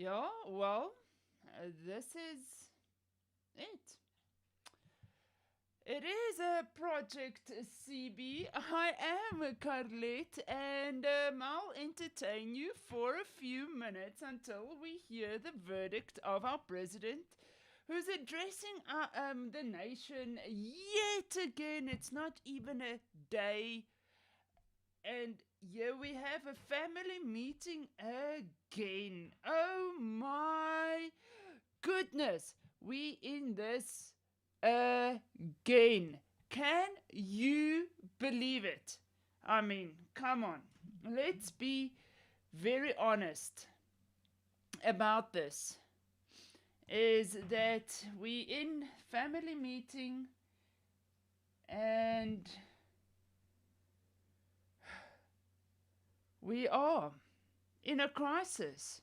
Yeah, well, this is it. It is a project CB. I am Carlette, and I'll entertain you for a few minutes until we hear the verdict of our president, who's addressing the nation yet again. It's not even a day, and here we have a family meeting again. Oh my goodness, we in this again. Can you believe it? I mean, come on. Let's be very honest about this. Is that we in family meeting and we are in a crisis.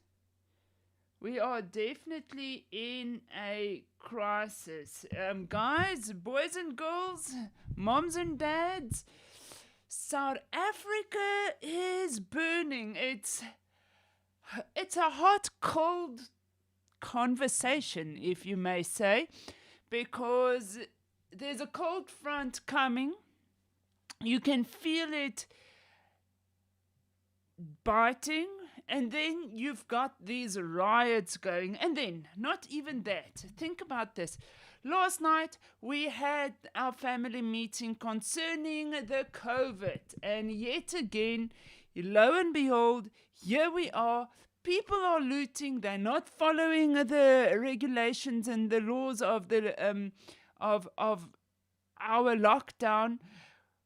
We are definitely in a crisis. Guys, boys and girls, moms and dads, South Africa is burning. It's a hot, cold conversation, if you may say, because there's a cold front coming. You can feel it biting, and then you've got these riots going, and then not even that. Think about this. Last night we had our family meeting concerning the COVID, and yet again, lo and behold, here we are. People are looting. They're not following the regulations and the laws of the of our lockdown,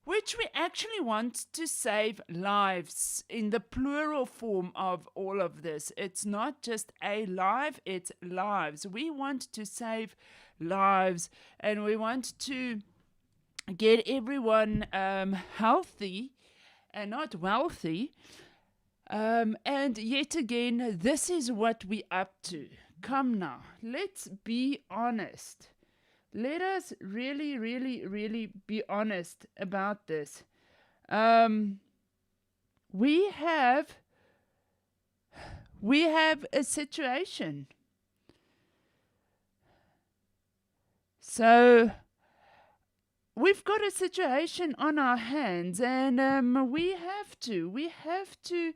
which we actually want to save lives in the plural form of all of this. It's not just a life, it's lives. We want to save lives, and we want to get everyone healthy and not wealthy. And yet again, this is what we're up to. Come now, let's be honest. Let us really, really, really be honest about this. We have a situation. So we've got a situation on our hands, and we have to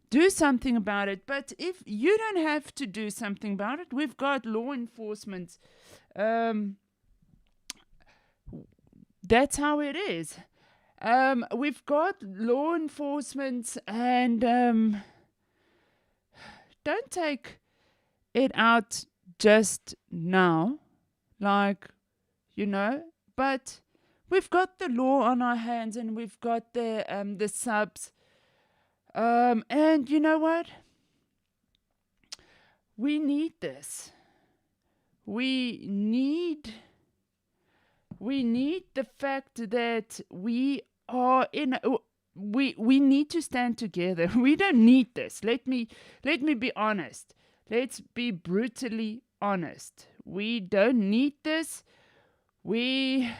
do something about it. But if you don't have to do something about it, we've got law enforcement. That's how it is. We've got law enforcement, and don't take it out just now, like, but we've got the law on our hands, and we've got the subs. And you know what? We need this. We need the fact that we are we need to stand together. We don't need this. Let me be honest. Let's be brutally honest. We don't need this. We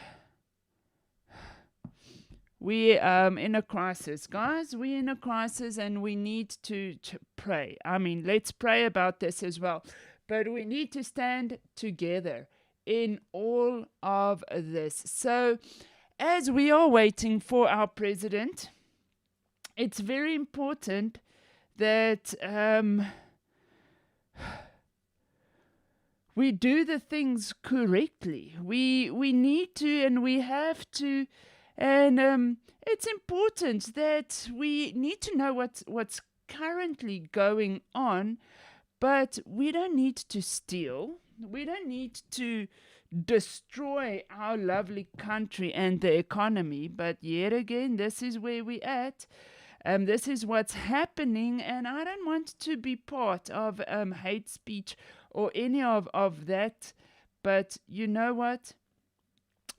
in a crisis, guys. We're in a crisis, and we need to pray. I mean, let's pray about this as well. But we need to stand together in all of this. So, as we are waiting for our president, it's very important that we do the things correctly. We need to, and we have to. And it's important that we need to know what's currently going on, but we don't need to steal. We don't need to destroy our lovely country and the economy. But yet again, this is where we're at. This is what's happening, and I don't want to be part of hate speech or any of that. But you know what?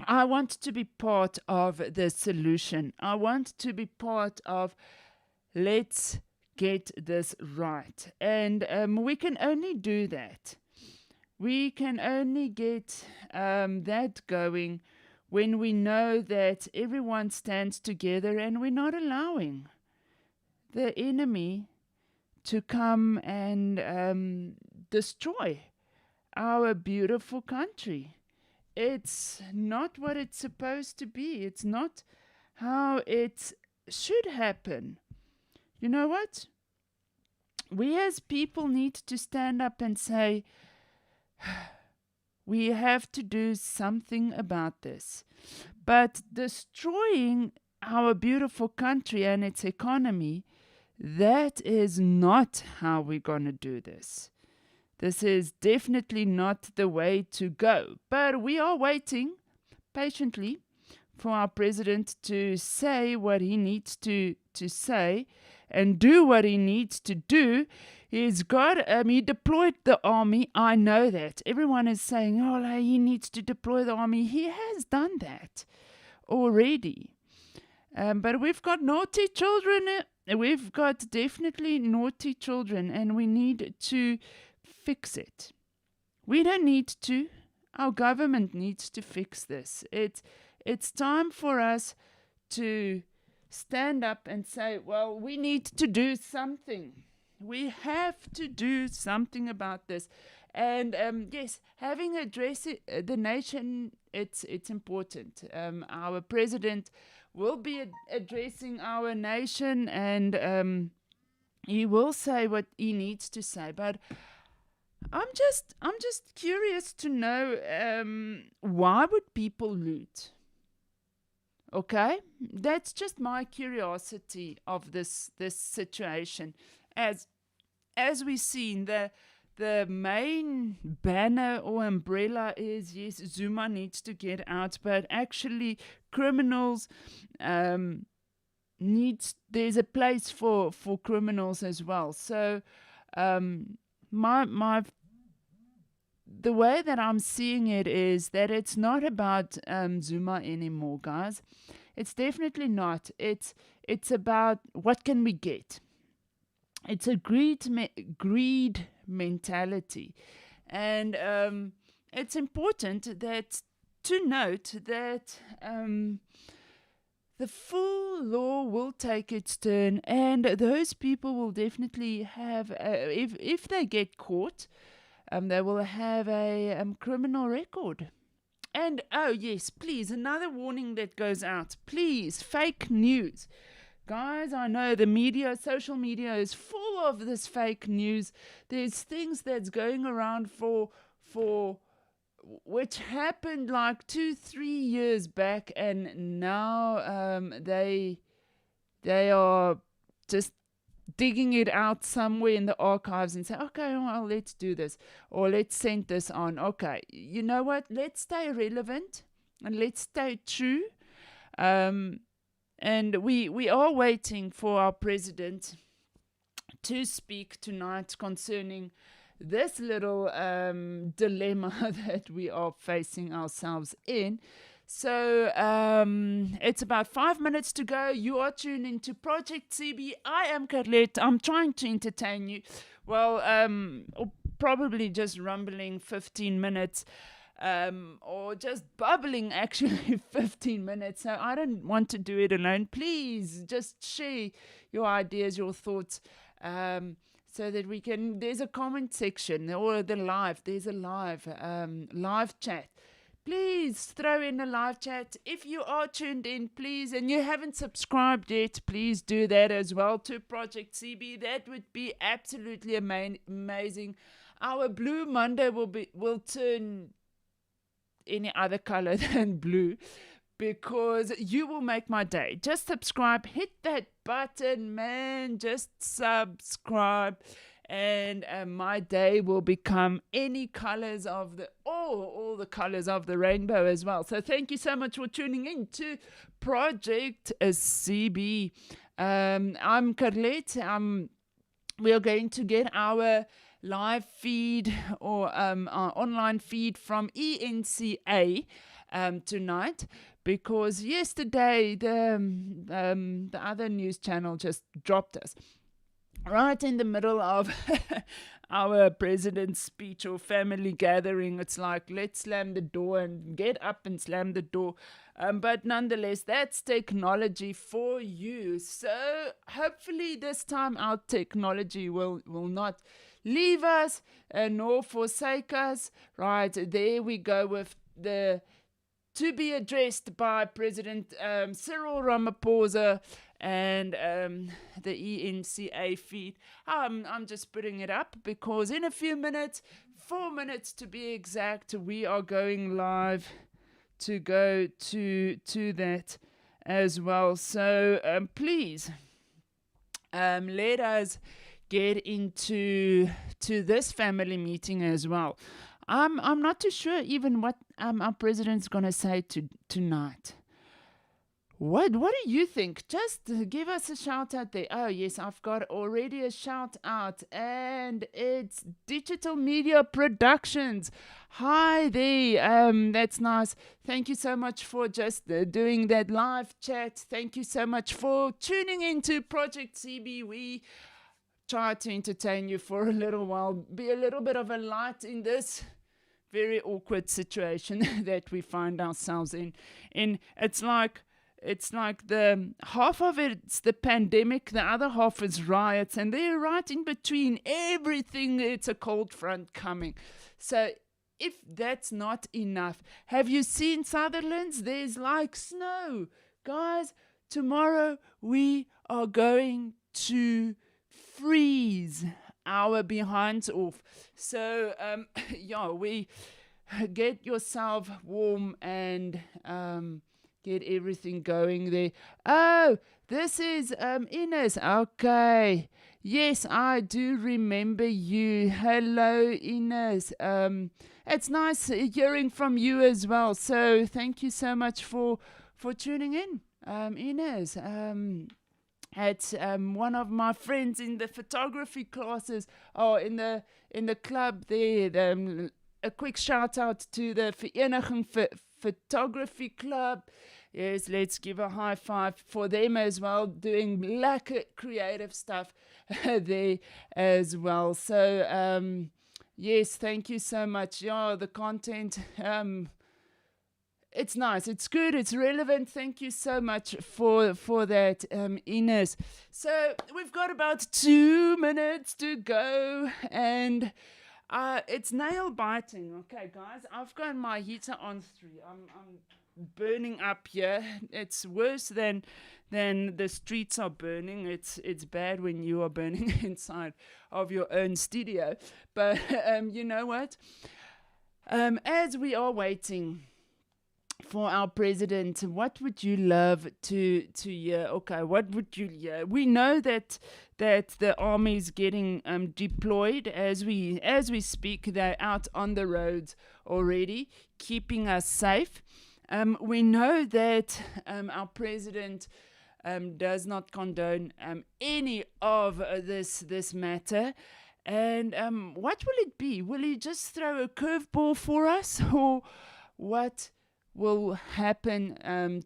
I want to be part of the solution. I want to be part of let's get this right. And we can only do that. We can only get that going when we know that everyone stands together, and we're not allowing the enemy to come and destroy our beautiful country. It's not what it's supposed to be. It's not how it should happen. You know what? We as people need to stand up and say, we have to do something about this. But destroying our beautiful country and its economy, that is not how we're going to do this. This is definitely not the way to go. But we are waiting patiently for our president to say what he needs to say and do what he needs to do. He deployed the army. I know that. Everyone is saying, he needs to deploy the army. He has done that already. But we've got naughty children. We've got definitely naughty children, and we need to fix it. We don't need to. Our government needs to fix this. It's time for us to stand up and say, well, we need to do something. We have to do something about this. And yes, having addressed the nation, it's important. Our president will be addressing our nation, and he will say what he needs to say. But I'm just curious to know, why would people loot? Okay, that's just my curiosity of this situation. As we've seen, the main banner or umbrella is, yes, Zuma needs to get out, but actually criminals there's a place for criminals as well. So the way that I'm seeing it is that it's not about Zuma anymore, guys. It's definitely not. It's about what can we get. It's a greed mentality. And it's important to note that the full law will take its turn, and those people will definitely have, if they get caught, they will have a criminal record. And, oh yes, please, another warning that goes out. Please, fake news. Guys, I know the media, social media is full of this fake news. There's things that's going around for which happened like 2-3 years back, and now they are just digging it out somewhere in the archives and say, okay, well, let's do this, or let's send this on. Okay, you know what? Let's stay relevant and let's stay true. And we are waiting for our president to speak tonight concerning this little dilemma that we are facing ourselves in. So it's about 5 minutes to go. You are tuned into Project CB. I am Carlette. I'm trying to entertain you. Well, or probably just rumbling 15 minutes. Or just bubbling actually 15 minutes. So I don't want to do it alone. Please just share your ideas, your thoughts, so that we can, there's a comment section, or there's a live chat. Please throw in a live chat. If you are tuned in, please, and you haven't subscribed yet, please do that as well to Project CB. That would be absolutely amazing. Our Blue Monday will turn any other color than blue, because you will make my day. Just subscribe, hit that button, man. Just subscribe, and my day will become any colors of all the colors of the rainbow as well. So thank you so much for tuning in to Project CB. I'm Carlette. We are going to get our live feed or our online feed from ENCA tonight, because yesterday the other news channel just dropped us. right in the middle of our president's speech or family gathering, it's like, let's slam the door and get up and slam the door. But nonetheless, that's technology for you. So hopefully this time our technology will not leave us nor forsake us. Right, there we go with the to be addressed by President Cyril Ramaphosa and the ENCA feed. I'm just putting it up because in a few minutes, 4 minutes to be exact, we are going live to go to that as well. So please let us get into this family meeting as well. I'm not too sure even what our president's gonna say tonight. What do you think? Just give us a shout out there. Oh yes, I've got already a shout out, and it's Digital Media Productions. Hi there. That's nice. Thank you so much for just doing that live chat. Thank you so much for tuning into Project CB. We try to entertain you for a little while, be a little bit of a light in this very awkward situation that we find ourselves in. It's like the half of it's the pandemic, the other half is riots, and they're right in between everything. It's a cold front coming. So if that's not enough, have you seen Sutherland's? There's like snow. Guys, tomorrow we are going to freeze our behinds off. So we get yourself warm and get everything going there. Oh, this is Ines. Okay. Yes, I do remember you. Hello, Ines. It's nice hearing from you as well. So thank you so much for tuning in, Ines. It's one of my friends in the photography classes, or in the club there. A quick shout out to the Vereniging Photography Club. Yes, let's give a high five for them as well, doing lekker creative stuff there as well. So yes, thank you so much. Yeah, the content. It's nice, it's good, it's relevant. Thank you so much for that, Ines. So we've got about 2 minutes to go, and it's nail biting. Okay, guys, I've got my heater on 3. I'm burning up here. It's worse than the streets are burning. It's bad when you are burning inside of your own studio. But you know what? As we are waiting for our president, what would you love to hear? Okay, what would you hear? We know that the army is getting deployed as we speak. They're out on the roads already, keeping us safe. We know that our president does not condone any of this matter. And what will it be? Will he just throw a curveball for us, or what will happen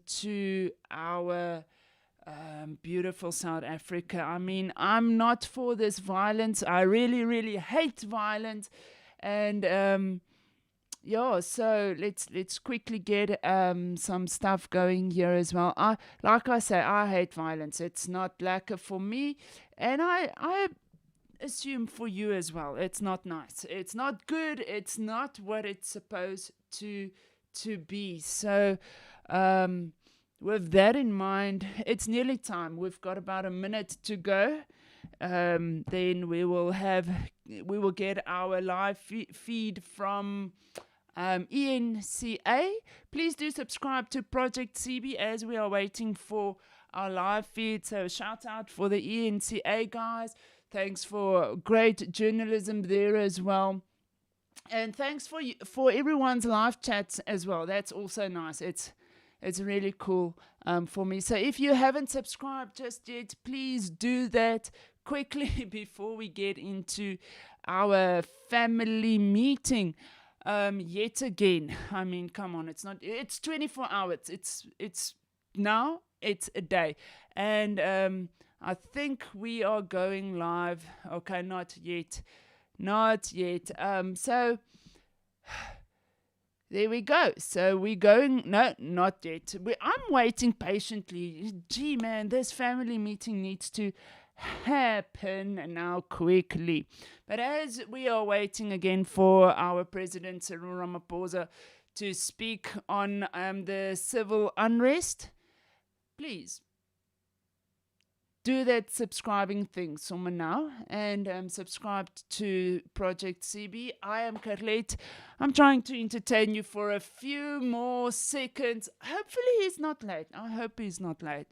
to our beautiful South Africa? I mean, I'm not for this violence. I really, really hate violence. And so let's quickly get some stuff going here as well. Like I say, I hate violence. It's not lekker for me, and I assume for you as well. It's not nice. It's not good. It's not what it's supposed to be. So with that in mind, it's nearly time. We've got about a minute to go. Then we will get our live feed from ENCA. Please do subscribe to Project CB as we are waiting for our live feed. So shout out for the ENCA guys. Thanks for great journalism there as well. And thanks for everyone's live chats as well. That's also nice. It's really cool for me. So if you haven't subscribed just yet, please do that quickly before we get into our family meeting. Yet again, I mean, come on, it's 24 hours. It's now, it's a day. And I think we are going live. Okay, not yet. Not yet. So there we go. So we're going. No, not yet. I'm waiting patiently. Gee, man, this family meeting needs to happen now quickly. But as we are waiting again for our president, Cyril Ramaphosa, to speak on the civil unrest, please do that subscribing thing, Soma, now, and subscribe to Project CB. I am Carlet. I'm trying to entertain you for a few more seconds. Hopefully he's not late. I hope he's not late.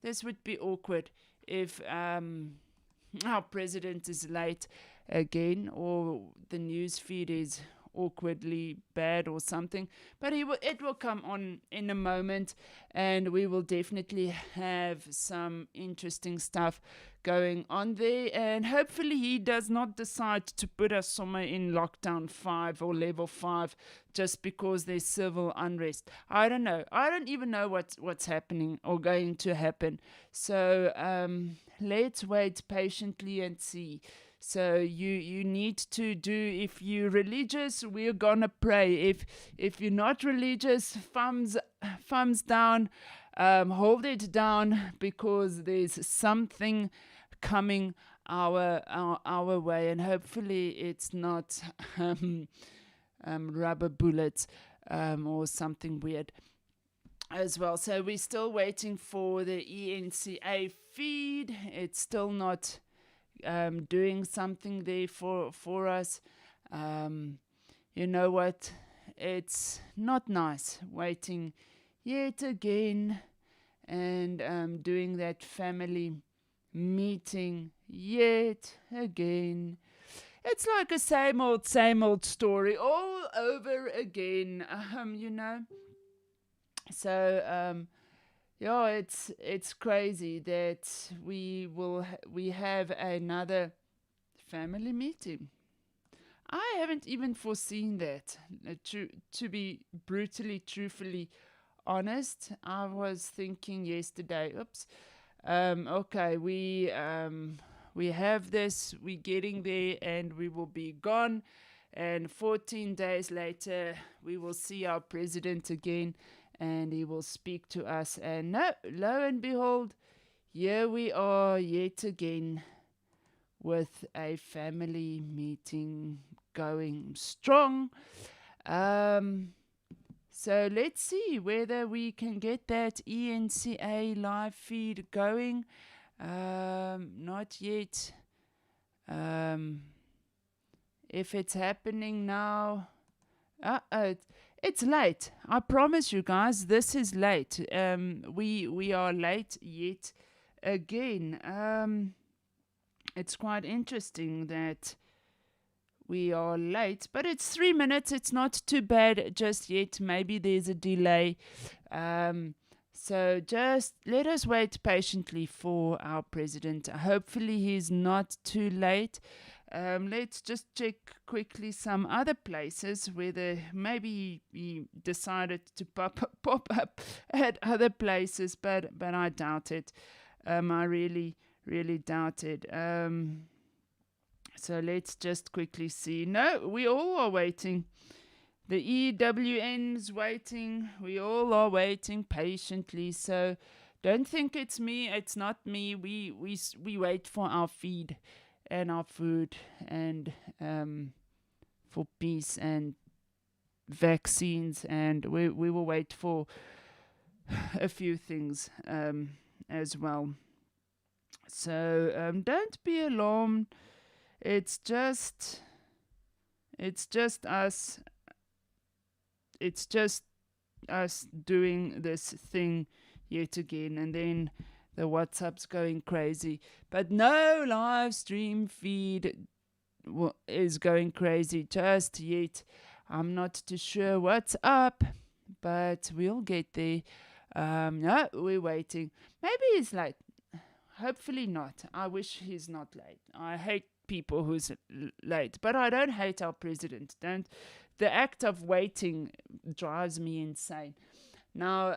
This would be awkward if our president is late again, or the news feed is awkwardly bad or something, but it will come on in a moment, and we will definitely have some interesting stuff going on there, and hopefully he does not decide to put us somewhere in lockdown 5 or level 5 just because there's civil unrest. I don't know. I don't even know what's happening or going to happen. So let's wait patiently and see. So you need to do, if you're religious, we're gonna pray. If you're not religious, thumbs down, hold it down, because there's something coming our way, and hopefully it's not rubber bullets or something weird as well. So we're still waiting for the ENCA feed. It's still not doing something there for us. You know what? It's not nice waiting yet again and doing that family meeting yet again. It's like a same old story all over again, you know. So yeah, it's crazy that we have another family meeting. I haven't even foreseen that. To be truthfully honest, I was thinking yesterday, oops, okay, we have this, we're getting there, and we will be gone. And 14 days later, we will see our president again, and he will speak to us. And no, lo and behold, here we are yet again with a family meeting going strong. So let's see whether we can get that ENCA live feed going. Not yet. If it's happening now, it's late. I promise you guys, this is late. We are late yet again. It's quite interesting that we are late, but it's 3 minutes. It's not too bad just yet. Maybe there's a delay. So just let us wait patiently for our president. Hopefully he's not too late. Let's just check quickly some other places where maybe he decided to pop up at other places, but I doubt it. I really doubt it. So let's just quickly see. No, we all are waiting. The EWN's waiting. We all are waiting patiently. So don't think it's me. It's not me. We wait for our feed and our food, and for peace and vaccines, and we will wait for a few things as well. So don't be alarmed. It's just us. It's just us doing this thing yet again, and then the WhatsApp's going crazy. But no live stream feed is going crazy just yet. I'm not too sure what's up, but we'll get there. No, we're waiting. Maybe he's late. Hopefully not. I wish he's not late. I hate people who's late, but I don't hate our president. The act of waiting drives me insane. Now,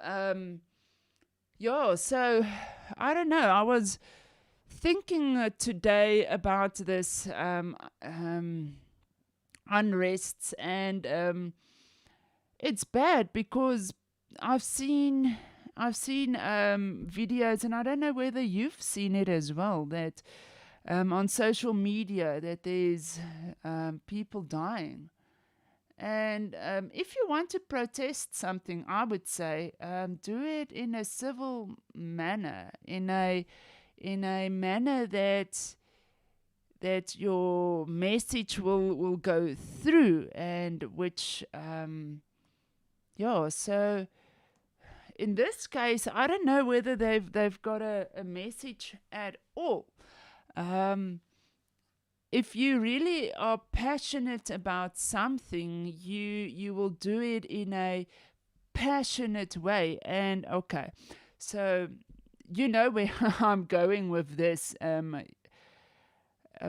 Yeah, so I don't know. I was thinking today about this unrests, and it's bad because I've seen videos, and I don't know whether you've seen it as well, that on social media, that there's people dying. And if you want to protest something, I would say do it in a civil manner, in a manner that your message will go through, and which yeah. So in this case, I don't know whether they've got a message at all. If you really are passionate about something, you will do it in a passionate way. And okay, so you know where I'm going with this.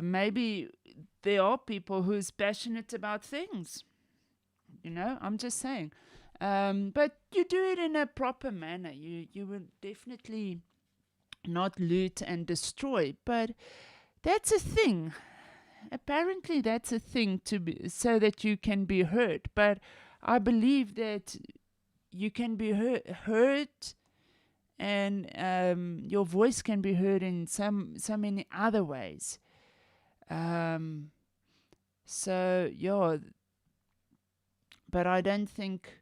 Maybe there are people who's passionate about things. I'm just saying. But you do it in a proper manner. You will definitely not loot and destroy. But that's a thing. Apparently, that's a thing to be, so that you can be heard. But I believe that you can be heard, and your voice can be heard in so many other ways. So yeah, but I don't think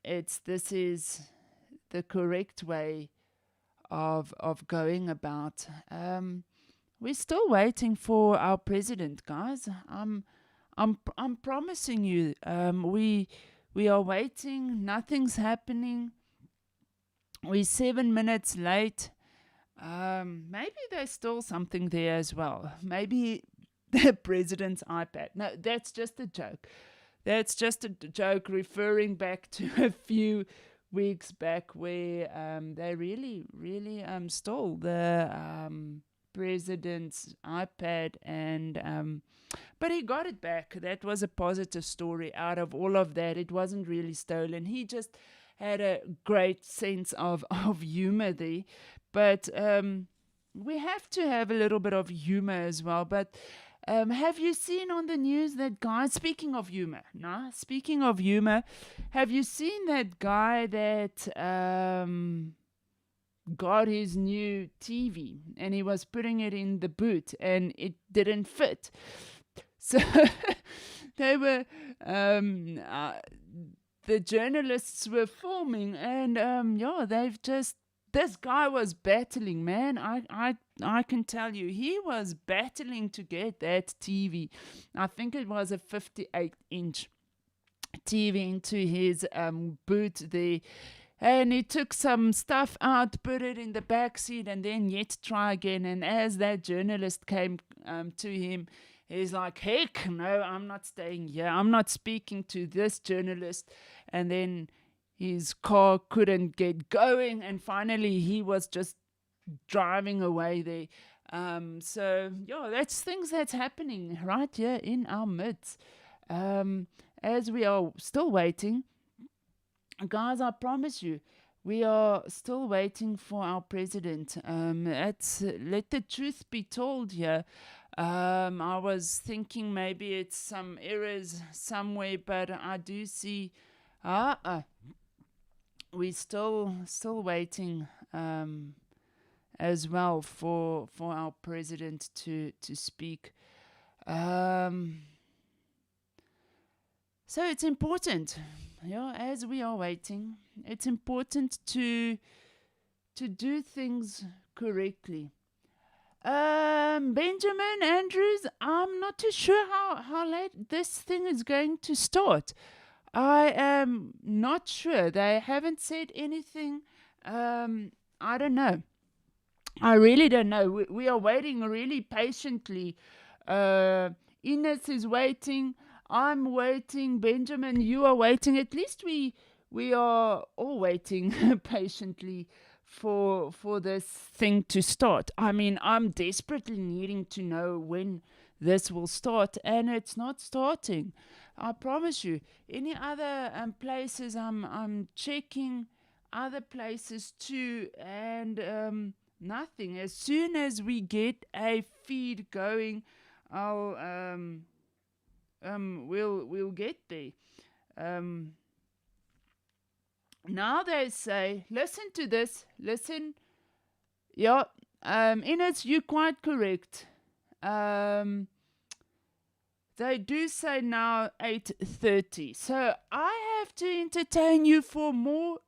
this is the correct way of going about. We're still waiting for our president, guys. I'm promising you. We are waiting. Nothing's happening. We're 7 minutes late. Maybe they stole something there as well. Maybe the president's iPad. No, that's just a joke. That's just a joke referring back to a few weeks back where they really stole the president's iPad, and but he got it back. That was a positive story out of all of that. It wasn't really stolen. He just had a great sense of humor there. But we have to have a little bit of humor as well. But have you seen on the news that guy, speaking of humor, have you seen that guy that got his new TV and he was putting it in the boot and it didn't fit? So they were, the journalists were filming, and this guy was battling, man. I can tell you, he was battling to get that TV. I think it was a 58-inch TV into his boot there. And he took some stuff out, put it in the back seat, and then yet try again. And as that journalist came to him, he's like, heck no, I'm not staying here. I'm not speaking to this journalist. And then his car couldn't get going, and finally he was just driving away there. So, yeah, that's things that's happening right here in our midst. As we are still waiting, guys, I promise you, we are still waiting for our president. Let the truth be told here. I was thinking maybe it's some errors somewhere, but I do see we're still waiting as well for our president to speak. So it's important, as we are waiting, it's important to do things correctly. Benjamin Andrews, I'm not too sure how late this thing is going to start. I am not sure. They haven't said anything. I don't know. I really don't know. We are waiting really patiently. Ines is waiting. I'm waiting. Benjamin, you are waiting. At least we are all waiting patiently for this thing to start. I mean, I'm desperately needing to know when this will start, and it's not starting. I promise you. Any other places I'm checking, other places too, and nothing. As soon as we get a feed going, I'll we'll get there. Um, Now they say, listen to this, listen. Yeah, Ines, you're quite correct. Um, they do say now 8:30. So I have to entertain you for more.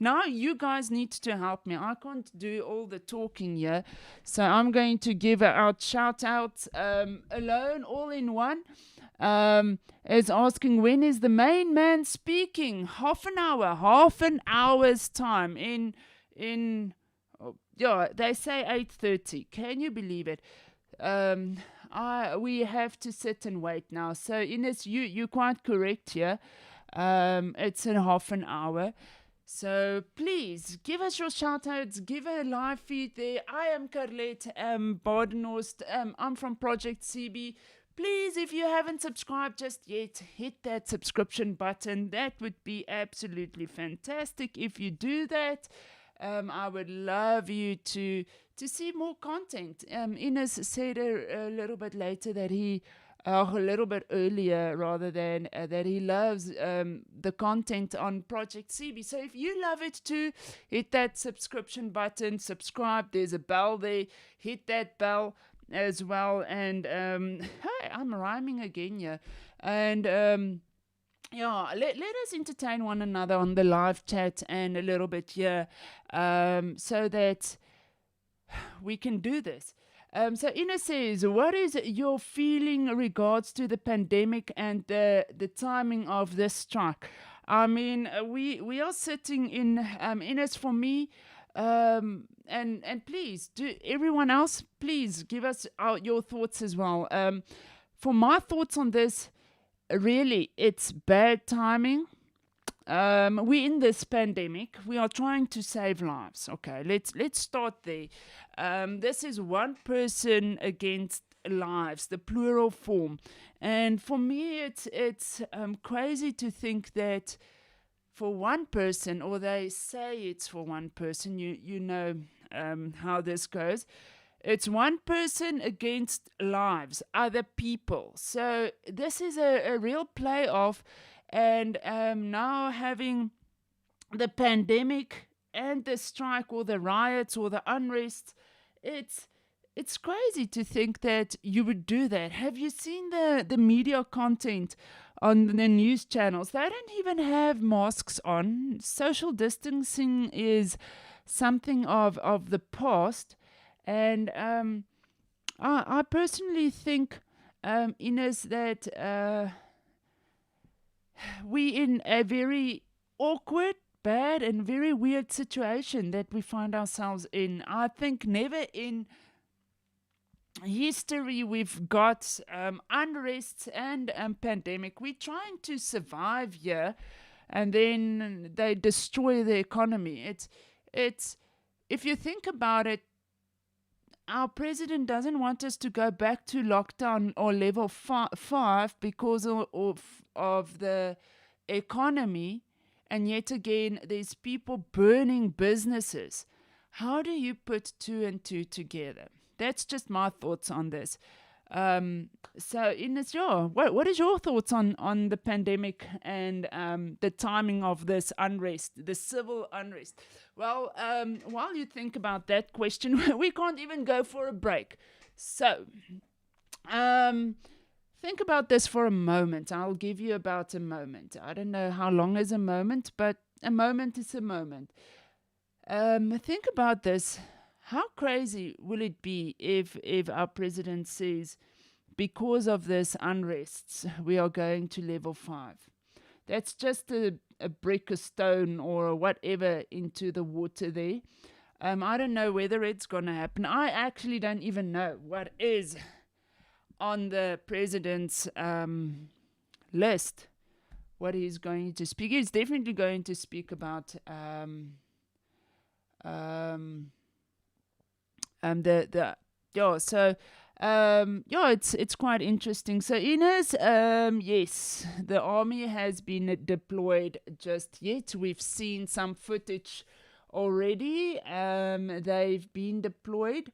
Now you guys need to help me. I can't do all the talking here. So I'm going to give out shout outs alone, all in one. Is asking, when is the main man speaking? Half an hour's time in yeah, they say 8:30. Can you believe it? We have to sit and wait now. So Ines, you're quite correct here. It's in half an hour. So please give us your shout outs, give a live feed there. I am Carlette Badenhorst. I'm from Project CB. Please, if you haven't subscribed just yet, hit that subscription button. That would be absolutely fantastic if you do that. I would love you to see more content. Ines said a little bit later that a little bit earlier rather than that he loves the content on Project CB. So if you love it too, hit that subscription button, subscribe. There's a bell there. Hit that bell as well. And hey, I'm rhyming again here. And yeah, let us entertain one another on the live chat and a little bit here, so that we can do this. So Ina says, what is your feeling regards to the pandemic and the timing of this strike? I mean, we are sitting in Ines, for me, and please do everyone else, please give us your thoughts as well. For my thoughts on this, really, it's bad timing. We're in this pandemic. We are trying to save lives. Okay, let's start there. This is one person against lives, the plural form. And for me, it's crazy to think that for one person, or they say it's for one person. You know how this goes. It's one person against lives, other people. So this is a real playoff. And now having the pandemic and the strike or the riots or the unrest, it's crazy to think that you would do that. Have you seen the media content on the news channels? They don't even have masks on. Social distancing is something of the past. And I personally think, Ines, that we in a very awkward, bad, and very weird situation that we find ourselves in. I think never in history we've got unrest and pandemic. We're trying to survive here, and then they destroy the economy. It's if you think about it, our president doesn't want us to go back to lockdown or level 5 because of the economy, and yet again there's people burning businesses. How do you put two and two together? That's just my thoughts on this. So Ines, what is your thoughts on the pandemic and the timing of this unrest, the civil unrest? Well, while you think about that question, we can't even go for a break. So think about this for a moment. I'll give you about a moment. I don't know how long is a moment, but a moment is a moment. Think about this. How crazy will it be if our president says, because of this unrest, we are going to level 5? That's just a brick, a stone, or whatever into the water there. I don't know whether it's going to happen. I actually don't even know what is on the president's list, what he's going to speak. He's definitely going to speak about so yeah, it's quite interesting. So, Ines, yes, the army has been deployed just yet. We've seen some footage already. They've been deployed.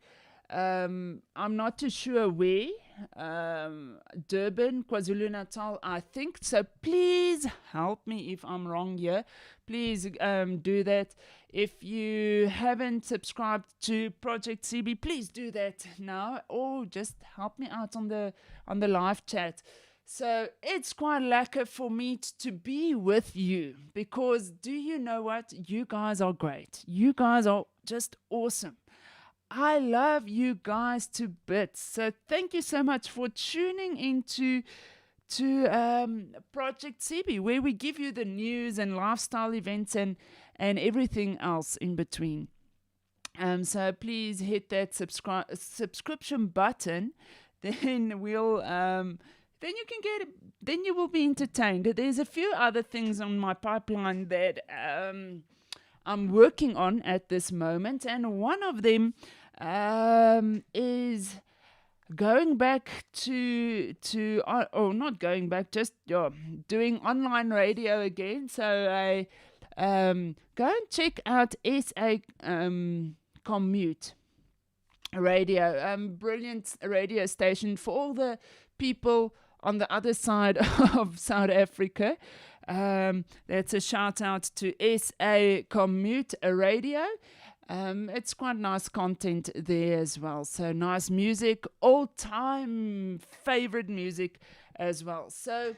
I'm not too sure where. Durban, KwaZulu Natal, I think. So please help me if I'm wrong here. Please do that. If you haven't subscribed to Project CB, please do that now, or just help me out on the live chat. So it's quite lekker for me to be with you, because do you know what? You guys are great. You guys are just awesome. I love you guys to bits. So thank you so much for tuning into Project CB, where we give you the news and lifestyle events and everything else in between. So please hit that subscription button. Then we'll then you can get then you will be entertained. There's a few other things on my pipeline that I'm working on at this moment, and one of them is going back to not going back, just doing online radio again. So I go and check out SA Commute Radio, brilliant radio station for all the people on the other side of South Africa. That's a shout out to SA Commute Radio. It's quite nice content there as well. So nice music, all-time favorite music as well. So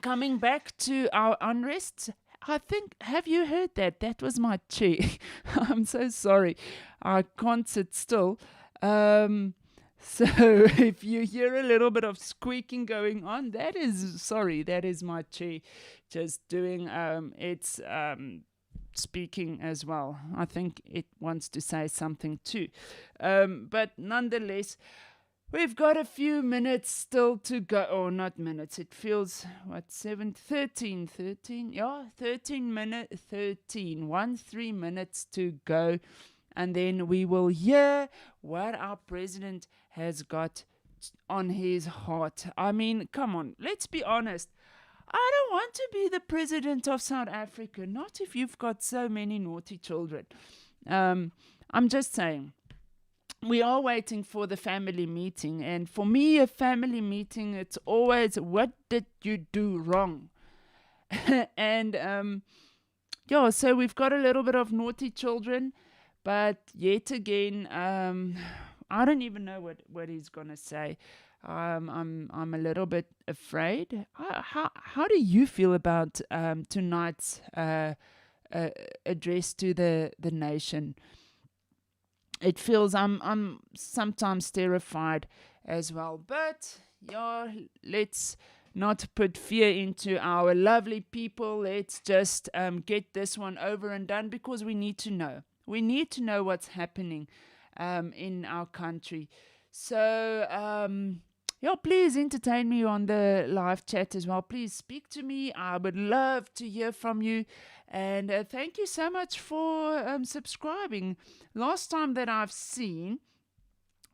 coming back to our unrest, I think, have you heard that? That was my chair. I'm so sorry. I can't sit still. So if you hear a little bit of squeaking going on, that is my chair just doing its speaking as well. I think it wants to say something too. But nonetheless, we've got a few minutes still to go. Oh, not minutes. It feels, 13 minutes, 3 minutes to go. And then we will hear what our president has got on his heart. I mean, come on, let's be honest. I don't want to be the president of South Africa, not if you've got so many naughty children. I'm just saying, we are waiting for the family meeting. And for me, a family meeting, it's always, what did you do wrong? And, so we've got a little bit of naughty children. But yet again, I don't even know what he's going to say. I'm a little bit afraid. How do you feel about tonight's address to the nation? It feels I'm sometimes terrified as well. But let's not put fear into our lovely people. Let's just get this one over and done, because we need to know. We need to know what's happening in our country. So, please entertain me on the live chat as well. Please speak to me. I would love to hear from you. And thank you so much for subscribing. Last time that I've seen,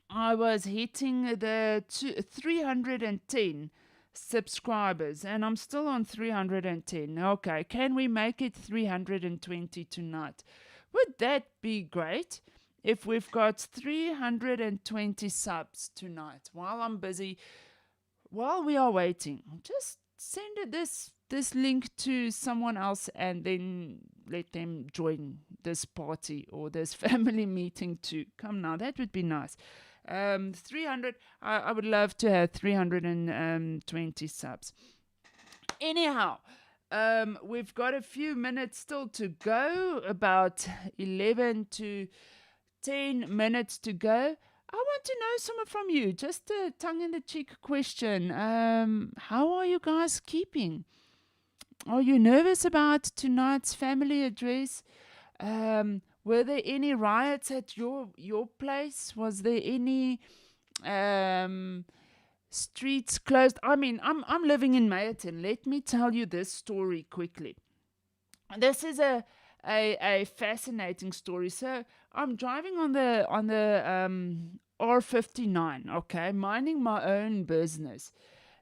I was hitting the 310 subscribers, and I'm still on 310. Okay, can we make it 320 tonight? Would that be great if we've got 320 subs tonight while I'm busy, while we are waiting? Just send this link to someone else and then let them join this party or this family meeting too. Come now, that would be nice. 300, I would love to have 320 subs. Anyhow, we've got a few minutes still to go, about 11 to 10 minutes to go. I want to know something from you, just a tongue-in-the-cheek question. How are you guys keeping? Are you nervous about tonight's family address? Were there any riots at your place? Was there any streets closed? I mean, I'm living in Meyerton. Let me tell you this story quickly. This is a fascinating story. So I'm driving on the R59, okay, minding my own business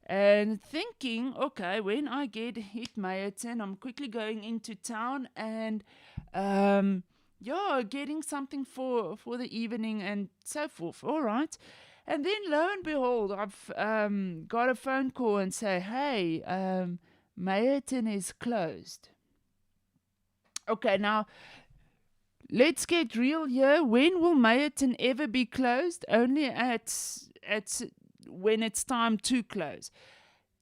and thinking, okay, when I hit Meyerton, I'm quickly going into town and, getting something for the evening and so forth. All right. And then lo and behold, I've got a phone call and say, hey, Meyerton is closed. Okay, now let's get real here. When will Meyerton ever be closed? Only at when it's time to close.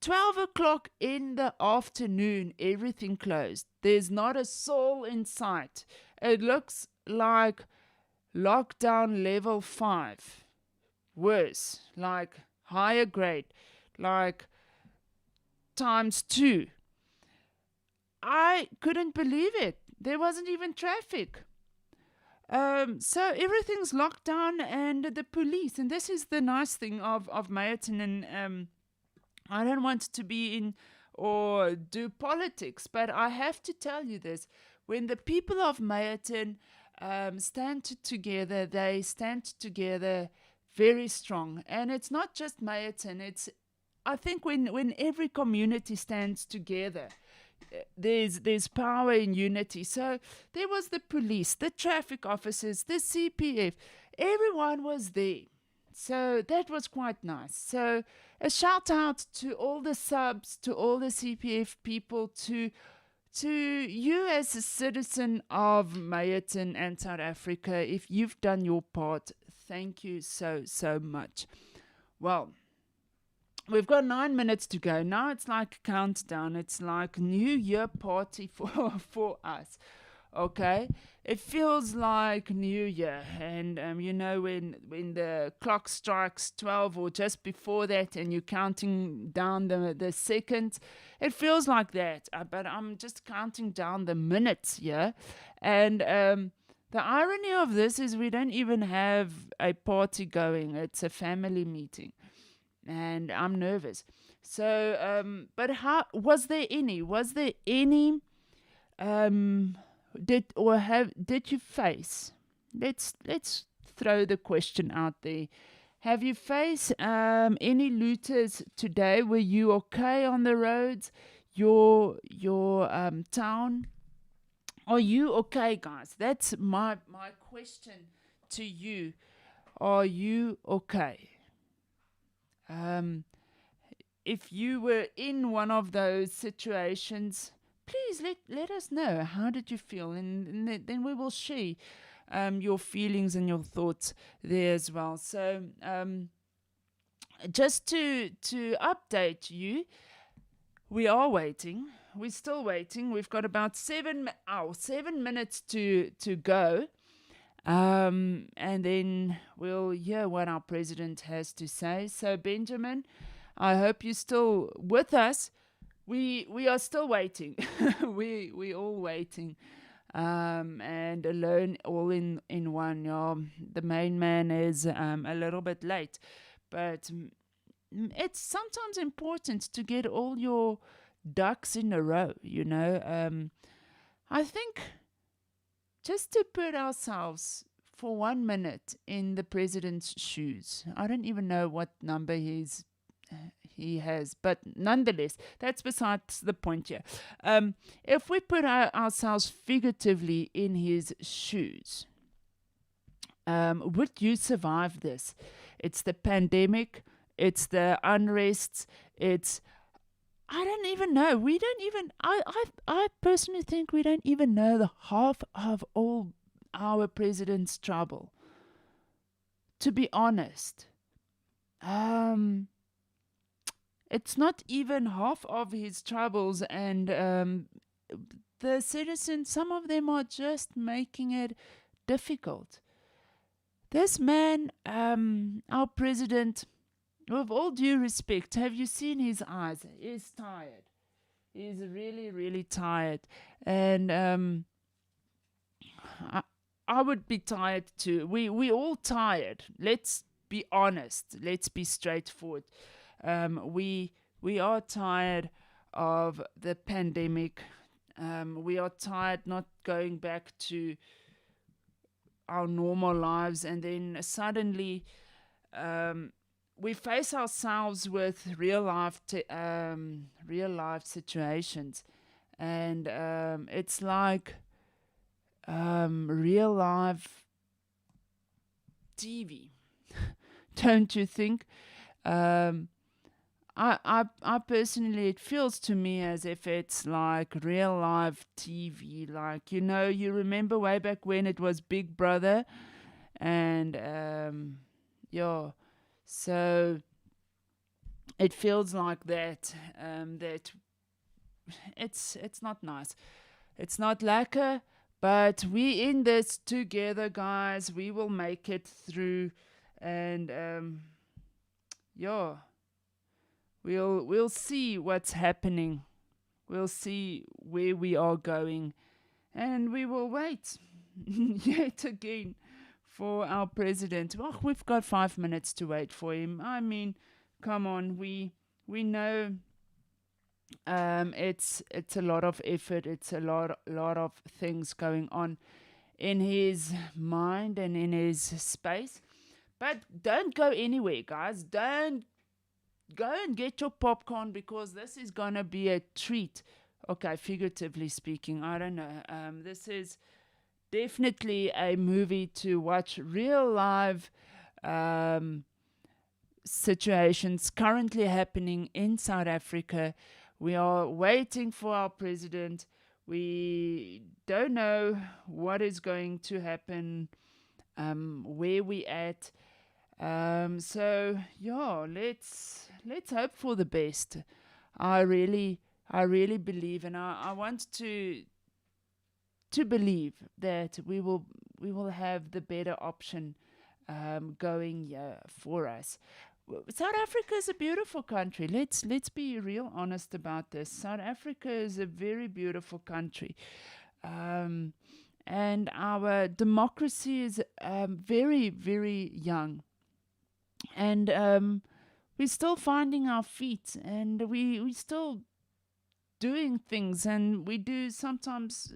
12 o'clock in the afternoon, everything closed. There's not a soul in sight. It looks like lockdown level 5. Worse, like higher grade, like times 2. I couldn't believe it. There wasn't even traffic. So everything's locked down, and the police, and this is the nice thing of Meyerton, and I don't want to be in or do politics, but I have to tell you this. When the people of Meyerton stand together, they stand together very strong. And it's not just Meyerton, I think when every community stands together, there's power in unity. So there was the police, the traffic officers, the CPF, everyone was there. So that was quite nice. So a shout out to all the subs, to all the CPF people, to you as a citizen of Meyerton and South Africa. If you've done your part, thank you so much. Well, we've got 9 minutes to go. Now it's like a countdown. It's like New Year party for us. Okay? It feels like New Year. And, when the clock strikes 12 or just before that and you're counting down the seconds, it feels like that. But I'm just counting down the minutes here. And the irony of this is we don't even have a party going. It's a family meeting. And I'm nervous. So, but was there any? Did you face? Let's throw the question out there. Have you faced any looters today? Were you okay on the roads? Your town? Are you okay, guys? That's my question to you. Are you okay? If you were in one of those situations, please let us know. How did you feel? And then we will share your feelings and your thoughts there as well. So just to update you, we are waiting. We're still waiting. We've got about 7 minutes to go. And then we'll hear what our president has to say. So, Benjamin, I hope you're still with us. We are still waiting. we all waiting. And alone, all in one. Yeah, the main man is a little bit late, but it's sometimes important to get all your ducks in a row. I think. Just to put ourselves for 1 minute in the president's shoes. I don't even know what number he has, but nonetheless, that's besides the point here. If we put ourselves figuratively in his shoes, would you survive this? It's the pandemic, it's the unrest, I don't even know. We don't even, I personally think we don't even know the half of all our president's trouble. To be honest. It's not even half of his troubles, and the citizens, some of them are just making it difficult. This man, our president, with all due respect, have you seen his eyes? He's tired. He's really, really tired. And I would be tired too. We all tired. Let's be honest. Let's be straightforward. We are tired of the pandemic. We are tired not going back to our normal lives, and then suddenly we face ourselves with real life situations, and it's like real life TV, don't you think? Um, I personally, it feels to me as if it's like real life TV. Like, you remember way back when it was Big Brother, and yeah, so it feels like that. That it's not nice. It's not lekker, but we in this together, guys. We will make it through, and yeah, we'll see what's happening. We'll see where we are going, and we will wait yet again for our president. Well, we've got 5 minutes to wait for him. I mean, come on, we know it's a lot of effort. It's a lot of things going on in his mind and in his space. But don't go anywhere, guys. Don't go and get your popcorn, because this is gonna be a treat. Okay, figuratively speaking, I don't know. This is definitely a movie to watch. Real live situations currently happening in South Africa. We are waiting for our president. We don't know what is going to happen, where we at. So yeah, let's hope for the best. I really believe, and I want to believe that we will have the better option going for us. South Africa is a beautiful country. Let's be real honest about this. South Africa is a very beautiful country, and our democracy is very very young, and we're still finding our feet, and we still doing things, and we do sometimes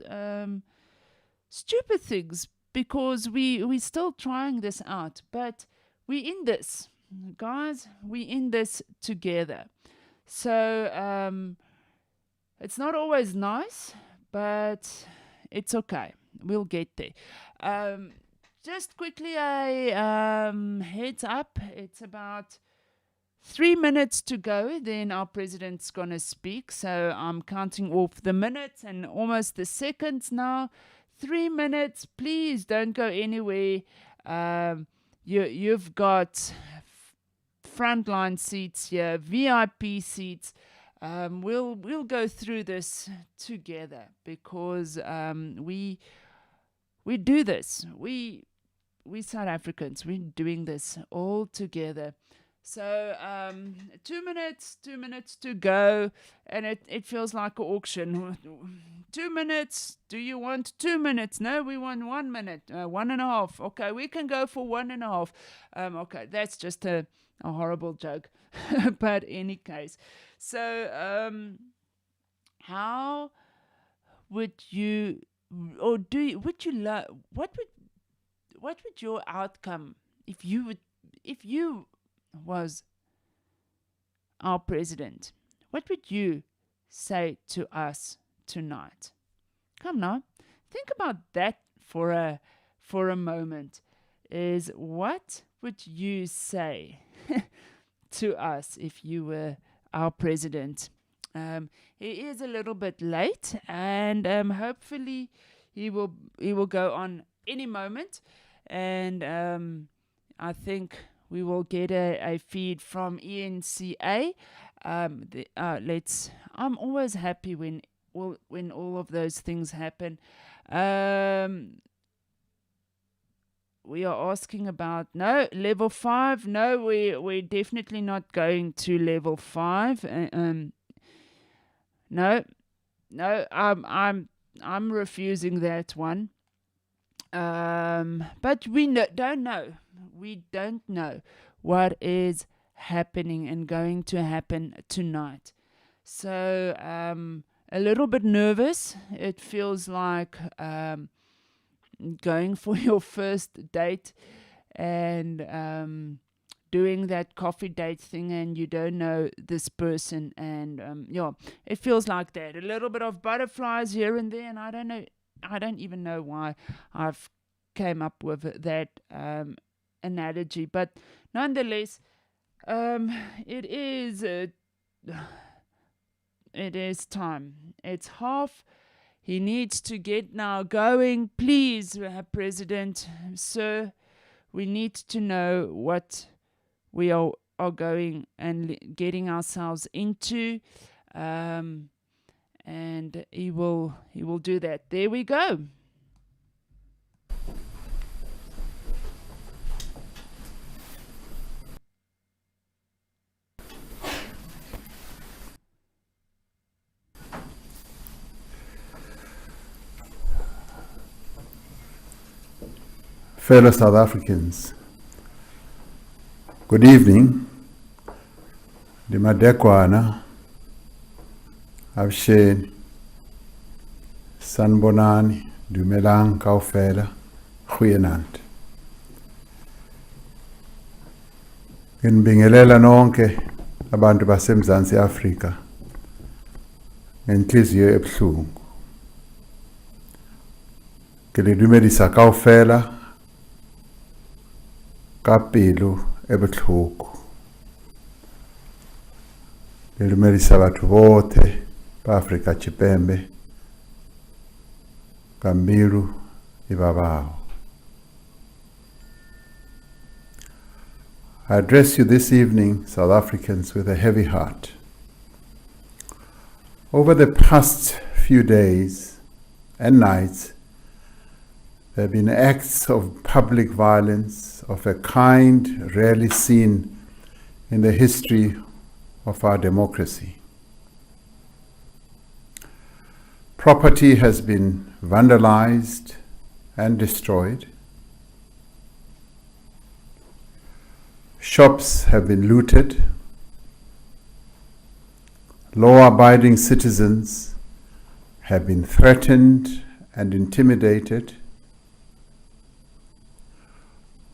stupid things, because we still trying this out. But we in this, guys. We in this together. So it's not always nice, but it's okay. We'll get there. Just quickly, a heads up. It's about 3 minutes to go, then our president's going to speak. So I'm counting off the minutes and almost the seconds now. 3 minutes. Please don't go anywhere. You've got frontline seats here, VIP seats. We'll go through this together, because we do this. We South Africans, we're doing this all together. So 2 minutes to go, and it feels like an auction. 2 minutes. Do you want 2 minutes? No, we want 1 minute. 1.5. Okay, we can go for 1.5. Okay, that's just a horrible joke. But any case, so how would you, or do you, would you love? What would your outcome if you was our president? What would you say to us tonight? Come now, think about that for a moment. Is what would you say to us if you were our president? He is a little bit late, and hopefully he will go on any moment, and I think we will get a feed from ENCA. I'm always happy when all of those things happen. We are asking about level 5. No, we're definitely not going to level 5. No, I'm refusing that one. But we don't know. We don't know what is happening and going to happen tonight. So a little bit nervous. It feels like going for your first date and doing that coffee date thing and you don't know this person, and it feels like that. A little bit of butterflies here and there, and I don't even know why I've came up with that analogy, but nonetheless, it is time. It's half. He needs to get now going. Please, President, sir, we need to know what we are going and getting ourselves into, and he will do that. There we go. Fellow South Africans, good evening. Dimadekwana, Avshen, Sanbonani, Dumelang, Kaufela, Huyenant. Nginibingelela nonke abantu baseMzansi Afrika ngenhliziyo ebuhlungu. Ngilidumedisa kaufela kapelo ebuhlungu. Ngilidumedisa batho bote ba Afrika Chipembe kambiru ibabao. I address you this evening, South Africans, with a heavy heart. Over the past few days and nights, there have been acts of public violence of a kind rarely seen in the history of our democracy. Property has been vandalized and destroyed. Shops have been looted. Law-abiding citizens have been threatened and intimidated.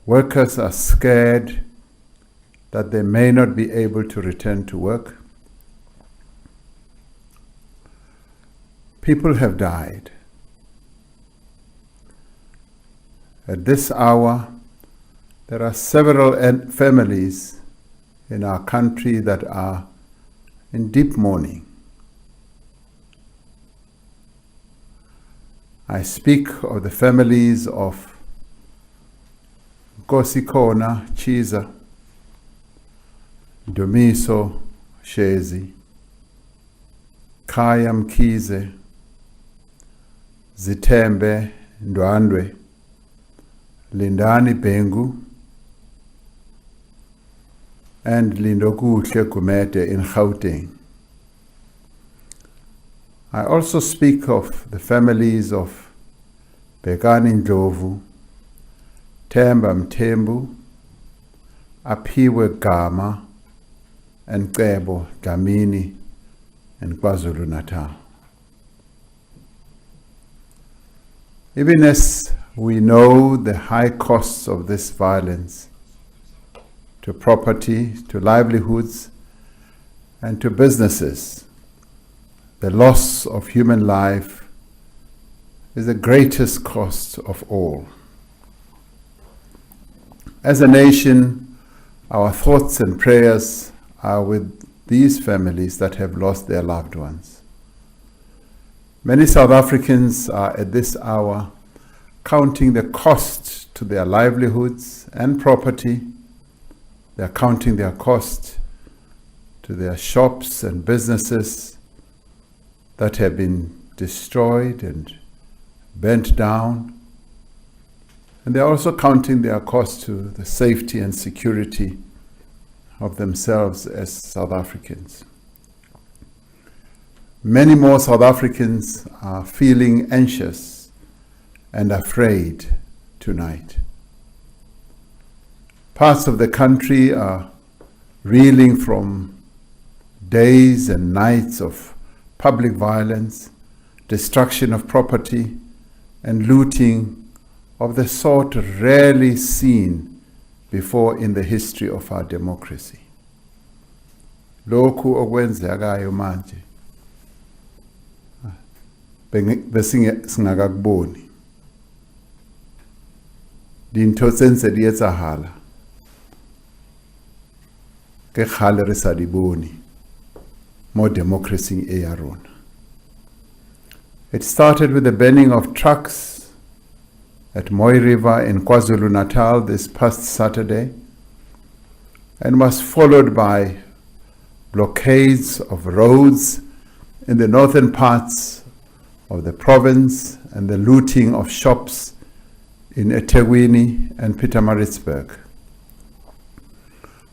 Workers are scared that they may not be able to return to work. People have died. At this hour, there are several families in our country that are in deep mourning. I speak of the families of Nkosikona Chiza, Dumiso Shezi, Kaya Mkize, Zitembe Ndwandwe, Lindani Bengu, and Lindokuhle Kumete in Gauteng. I also speak of the families of Bekani Ndlovu, Themba Mthembu, Aphiwe Gama, and Cebo Dlamini in KwaZulu-Natal. Even as we know the high costs of this violence to property, to livelihoods, and to businesses, the loss of human life is the greatest cost of all. As a nation, our thoughts and prayers are with these families that have lost their loved ones. Many South Africans are at this hour counting the cost to their livelihoods and property. They are counting their cost to their shops and businesses that have been destroyed and burnt down. And they are also counting their cost to the safety and security of themselves as South Africans. Many more South Africans are feeling anxious and afraid tonight. Parts of the country are reeling from days and nights of public violence, destruction of property, and looting of the sort rarely seen before in the history of our democracy. Lokhu okwenzekayo manje singakakuboni. Dintho tse ntse di etsahala ke kgale re sa di bone mo democracy e ya rona. It started with the banning of trucks at Moy River in KwaZulu-Natal this past Saturday, and was followed by blockades of roads in the northern parts of the province and the looting of shops in eThekwini and Pietermaritzburg.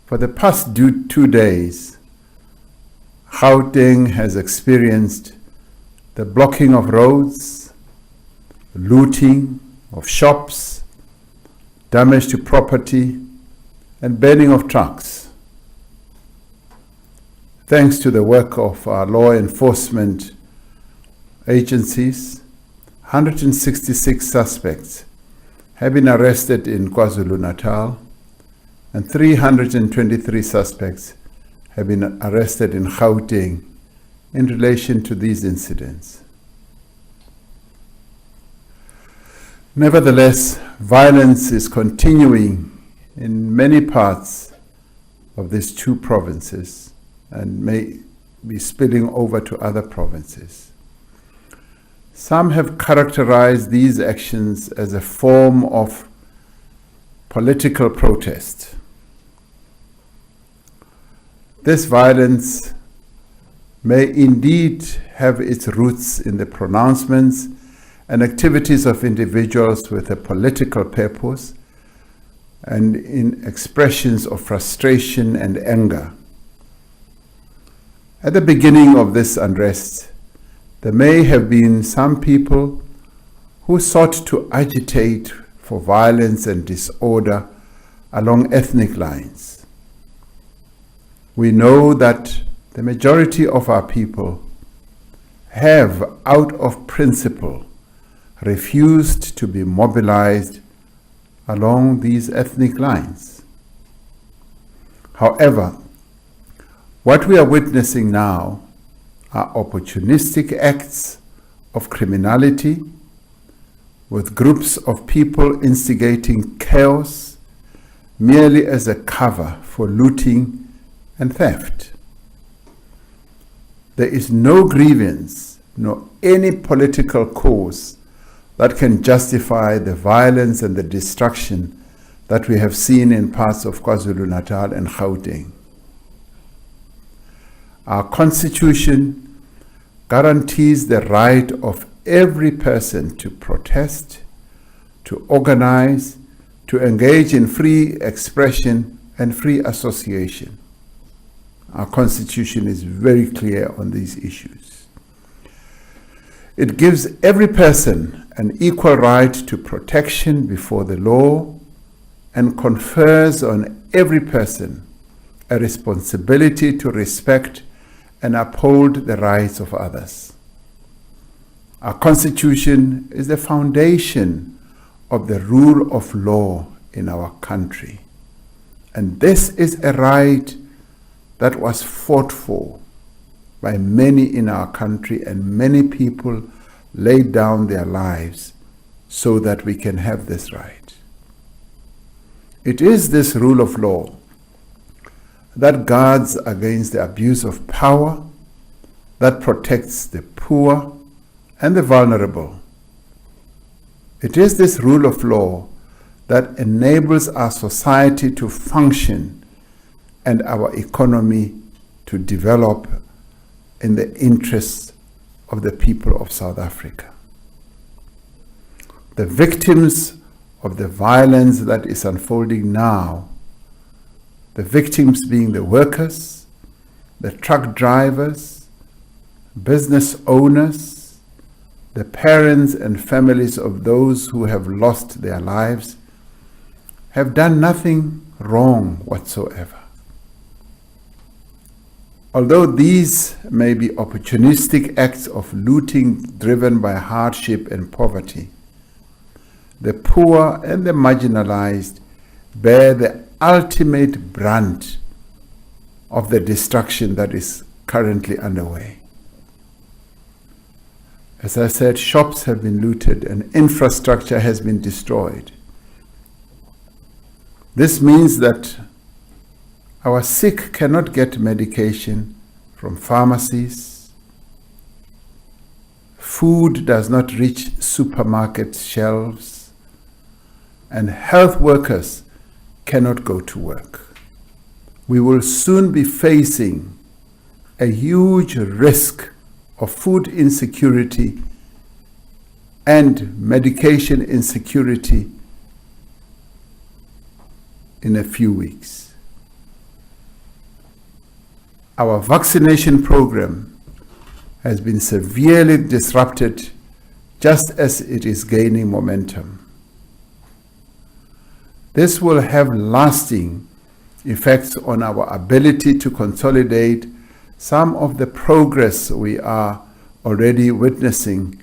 For the past 2 days, Gauteng has experienced the blocking of roads, looting of shops, damage to property, and burning of trucks. Thanks to the work of our law enforcement agencies, 166 suspects have been arrested in KwaZulu-Natal, and 323 suspects have been arrested in Gauteng in relation to these incidents. Nevertheless, violence is continuing in many parts of these 2 provinces and may be spilling over to other provinces. Some have characterized these actions as a form of political protest. This violence may indeed have its roots in the pronouncements and activities of individuals with a political purpose and in expressions of frustration and anger. At the beginning of this unrest, there may have been some people who sought to agitate for violence and disorder along ethnic lines. We know that the majority of our people have, out of principle, refused to be mobilized along these ethnic lines. However, what we are witnessing now are opportunistic acts of criminality, with groups of people instigating chaos merely as a cover for looting and theft. There is no grievance nor any political cause that can justify the violence and the destruction that we have seen in parts of KwaZulu-Natal and Gauteng. Our Constitution guarantees the right of every person to protest, to organize, to engage in free expression and free association. Our Constitution is very clear on these issues. It gives every person an equal right to protection before the law and confers on every person a responsibility to respect and uphold the rights of others. Our Constitution is the foundation of the rule of law in our country. And this is a right that was fought for by many in our country, and many people laid down their lives so that we can have this right. It is this rule of law that guards against the abuse of power, that protects the poor and the vulnerable. It is this rule of law that enables our society to function and our economy to develop in the interests of the people of South Africa. The victims of the violence that is unfolding now, the victims being the workers, the truck drivers, business owners, the parents and families of those who have lost their lives, have done nothing wrong whatsoever. Although these may be opportunistic acts of looting driven by hardship and poverty, the poor and the marginalized bear the ultimate brunt of the destruction that is currently underway. As I said, shops have been looted and infrastructure has been destroyed. This means that our sick cannot get medication from pharmacies. Food does not reach supermarket shelves, and health workers cannot go to work. We will soon be facing a huge risk of food insecurity and medication insecurity in a few weeks. Our vaccination program has been severely disrupted just as it is gaining momentum. This will have lasting effects on our ability to consolidate some of the progress we are already witnessing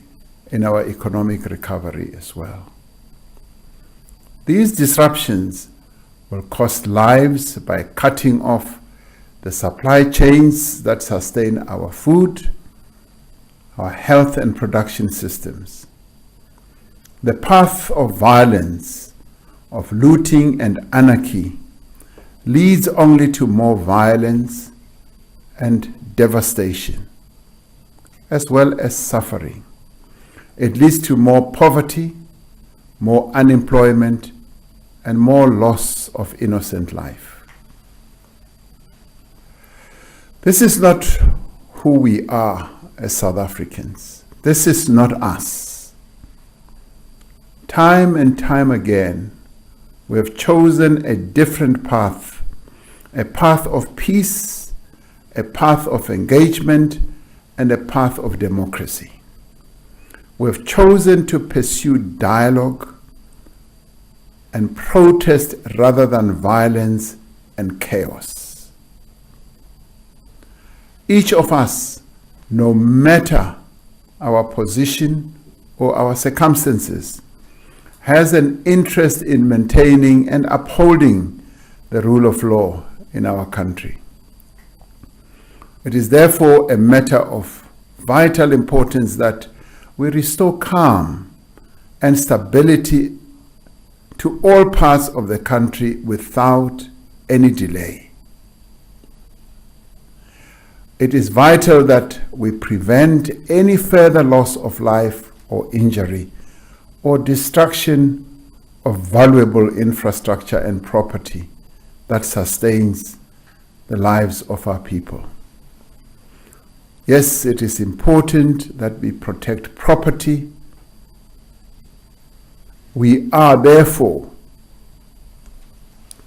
in our economic recovery as well. These disruptions will cost lives by cutting off the supply chains that sustain our food, our health and production systems. The path of violence, of looting and anarchy leads only to more violence and devastation, as well as suffering. It leads to more poverty, more unemployment, and more loss of innocent life. This is not who we are as South Africans. This is not us. Time and time again, we have chosen a different path, a path of peace, a path of engagement, and a path of democracy. We have chosen to pursue dialogue and protest rather than violence and chaos. Each of us, no matter our position or our circumstances, has an interest in maintaining and upholding the rule of law in our country. It is therefore a matter of vital importance that we restore calm and stability to all parts of the country without any delay. It is vital that we prevent any further loss of life or injury or destruction of valuable infrastructure and property that sustains the lives of our people. Yes, it is important that we protect property. We are therefore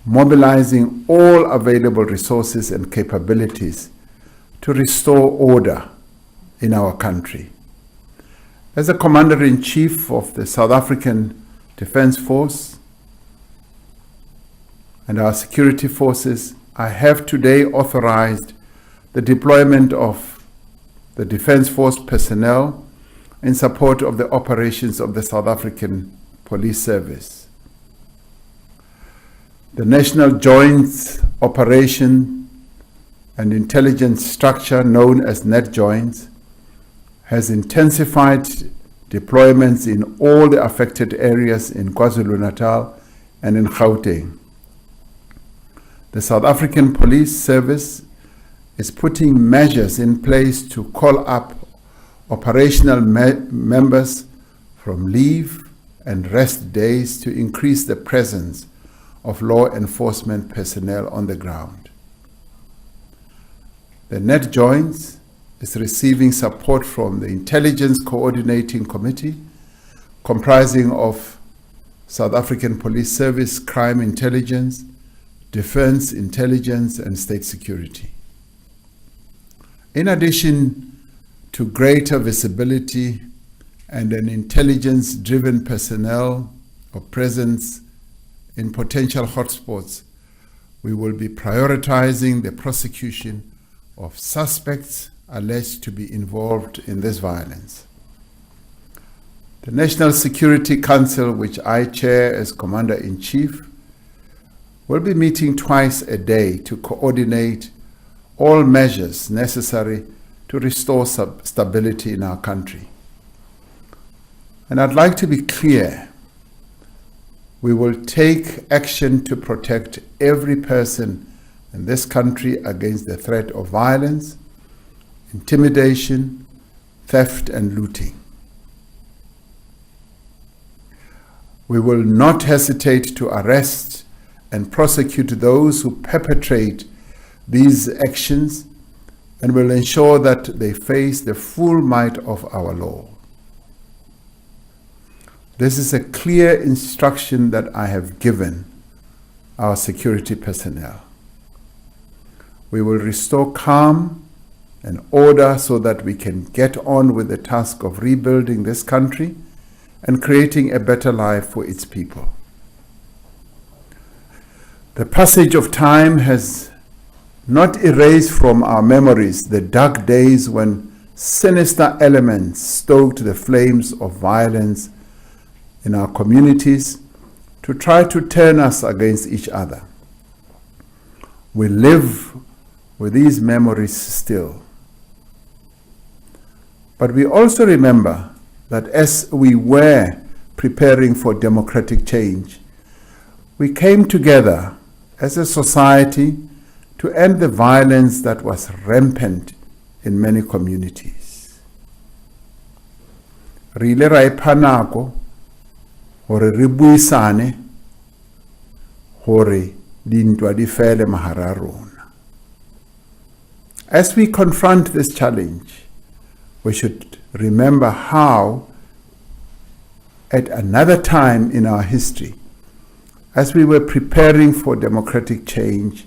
mobilizing all available resources and capabilities to restore order in our country. As a Commander-in-Chief of the South African Defence Force and our security forces, I have today authorized the deployment of the Defence Force personnel in support of the operations of the South African Police Service. The National Joint Operation and Intelligence Structure, known as NetJoints, has intensified deployments in all the affected areas in KwaZulu-Natal and in Gauteng. The South African Police Service is putting measures in place to call up operational members from leave and rest days to increase the presence of law enforcement personnel on the ground. The NetJoints is receiving support from the Intelligence Coordinating Committee, comprising of South African Police Service, Crime Intelligence, Defense Intelligence, and State Security. In addition to greater visibility and an intelligence-driven personnel or presence in potential hotspots, we will be prioritizing the prosecution of suspects alleged to be involved in this violence. The National Security Council, which I chair as Commander-in-Chief, We'll be meeting twice a day to coordinate all measures necessary to restore stability in our country. And I'd like to be clear, we will take action to protect every person in this country against the threat of violence, intimidation, theft, and looting. We will not hesitate to arrest and prosecute those who perpetrate these actions, and will ensure that they face the full might of our law. This is a clear instruction that I have given our security personnel. We will restore calm and order so that we can get on with the task of rebuilding this country and creating a better life for its people. The passage of time has not erased from our memories the dark days when sinister elements stoked the flames of violence in our communities to try to turn us against each other. We live with these memories still. But we also remember that as we were preparing for democratic change, we came together as a society to end the violence that was rampant in many communities. Re ile ra ipha nako hore re buisane hore dintwa di fele mahara rona. As we confront this challenge, we should remember how, at another time in our history, as we were preparing for democratic change,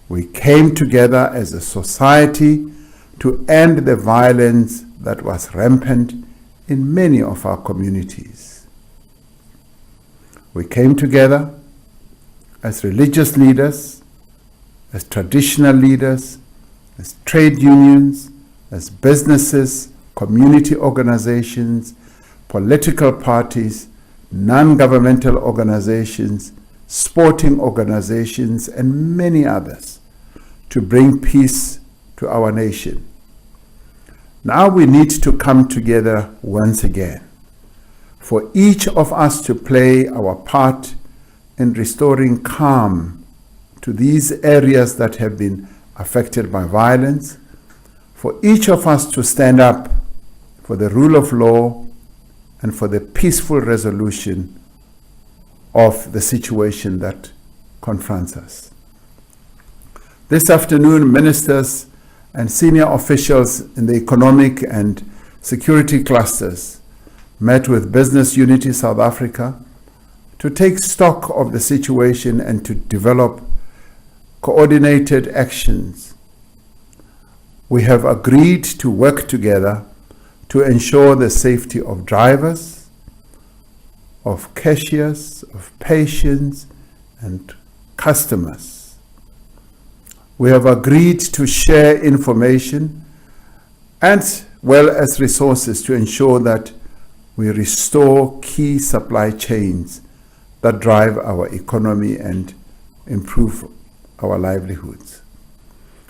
we came together as a society to end the violence that was rampant in many of our communities. We came together as religious leaders, as traditional leaders, as trade unions, as businesses, community organizations, political parties, non-governmental organizations, sporting organizations, and many others to bring peace to our nation. Now we need to come together once again, for each of us to play our part in restoring calm to these areas that have been affected by violence, for each of us to stand up for the rule of law and for the peaceful resolution of the situation that confronts us. This afternoon, ministers and senior officials in the economic and security clusters met with Business Unity South Africa to take stock of the situation and to develop coordinated actions. We have agreed to work together to ensure the safety of drivers, of cashiers, of patients, and customers. We have agreed to share information as well as resources to ensure that we restore key supply chains that drive our economy and improve our livelihoods.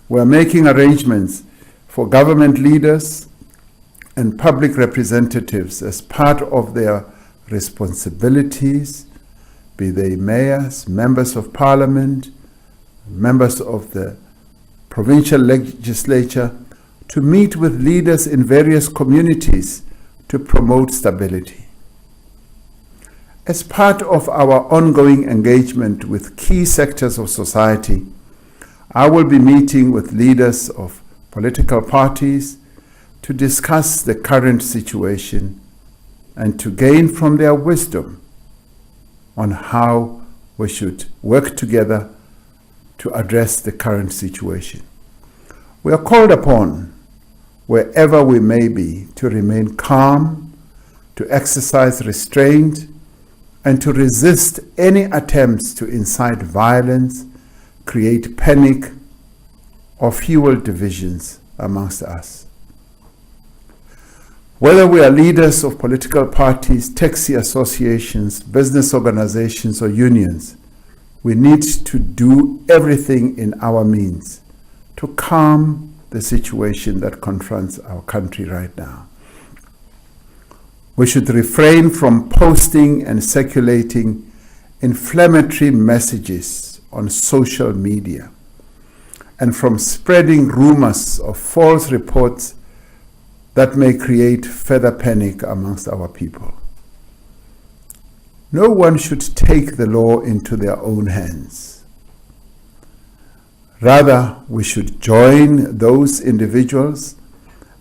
We are making arrangements for government leaders and public representatives as part of their responsibilities, be they mayors, members of parliament, members of the provincial legislature, to meet with leaders in various communities to promote stability. As part of our ongoing engagement with key sectors of society, I will be meeting with leaders of political parties to discuss the current situation and to gain from their wisdom on how we should work together to address the current situation. We are called upon, wherever we may be, to remain calm, to exercise restraint, and to resist any attempts to incite violence, create panic, or fuel divisions amongst us. Whether we are leaders of political parties, taxi associations, business organizations, or unions, we need to do everything in our means to calm the situation that confronts our country right now. We should refrain from posting and circulating inflammatory messages on social media and from spreading rumors of false reports that may create further panic amongst our people. No one should take the law into their own hands. Rather, we should join those individuals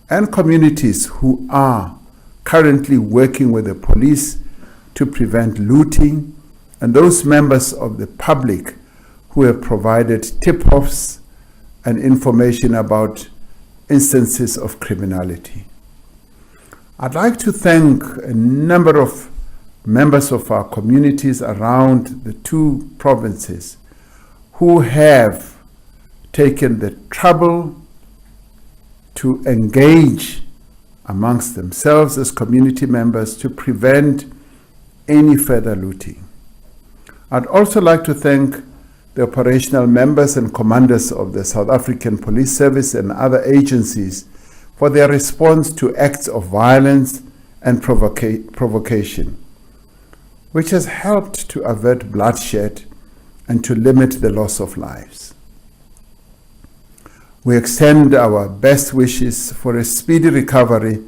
and communities who are currently working with the police to prevent looting, and those members of the public who have provided tip-offs and information about instances of criminality. I'd like to thank a number of members of our communities around the two provinces who have taken the trouble to engage amongst themselves as community members to prevent any further looting. I'd also like to thank the operational members and commanders of the South African Police Service and other agencies for their response to acts of violence and provocation, which has helped to avert bloodshed and to limit the loss of lives. We extend our best wishes for a speedy recovery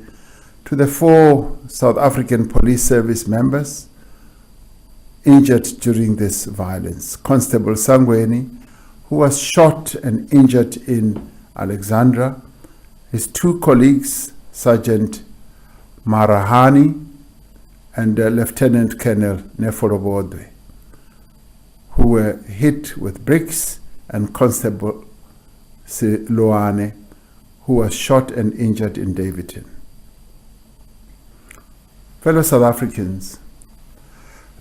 to the 4 South African Police Service members injured during this violence. Constable Sangweni, who was shot and injured in Alexandra, his 2 colleagues, Sergeant Marahani and Lieutenant Colonel Neforobodwe, who were hit with bricks, and Constable Siloane, who was shot and injured in Davidton. Fellow South Africans,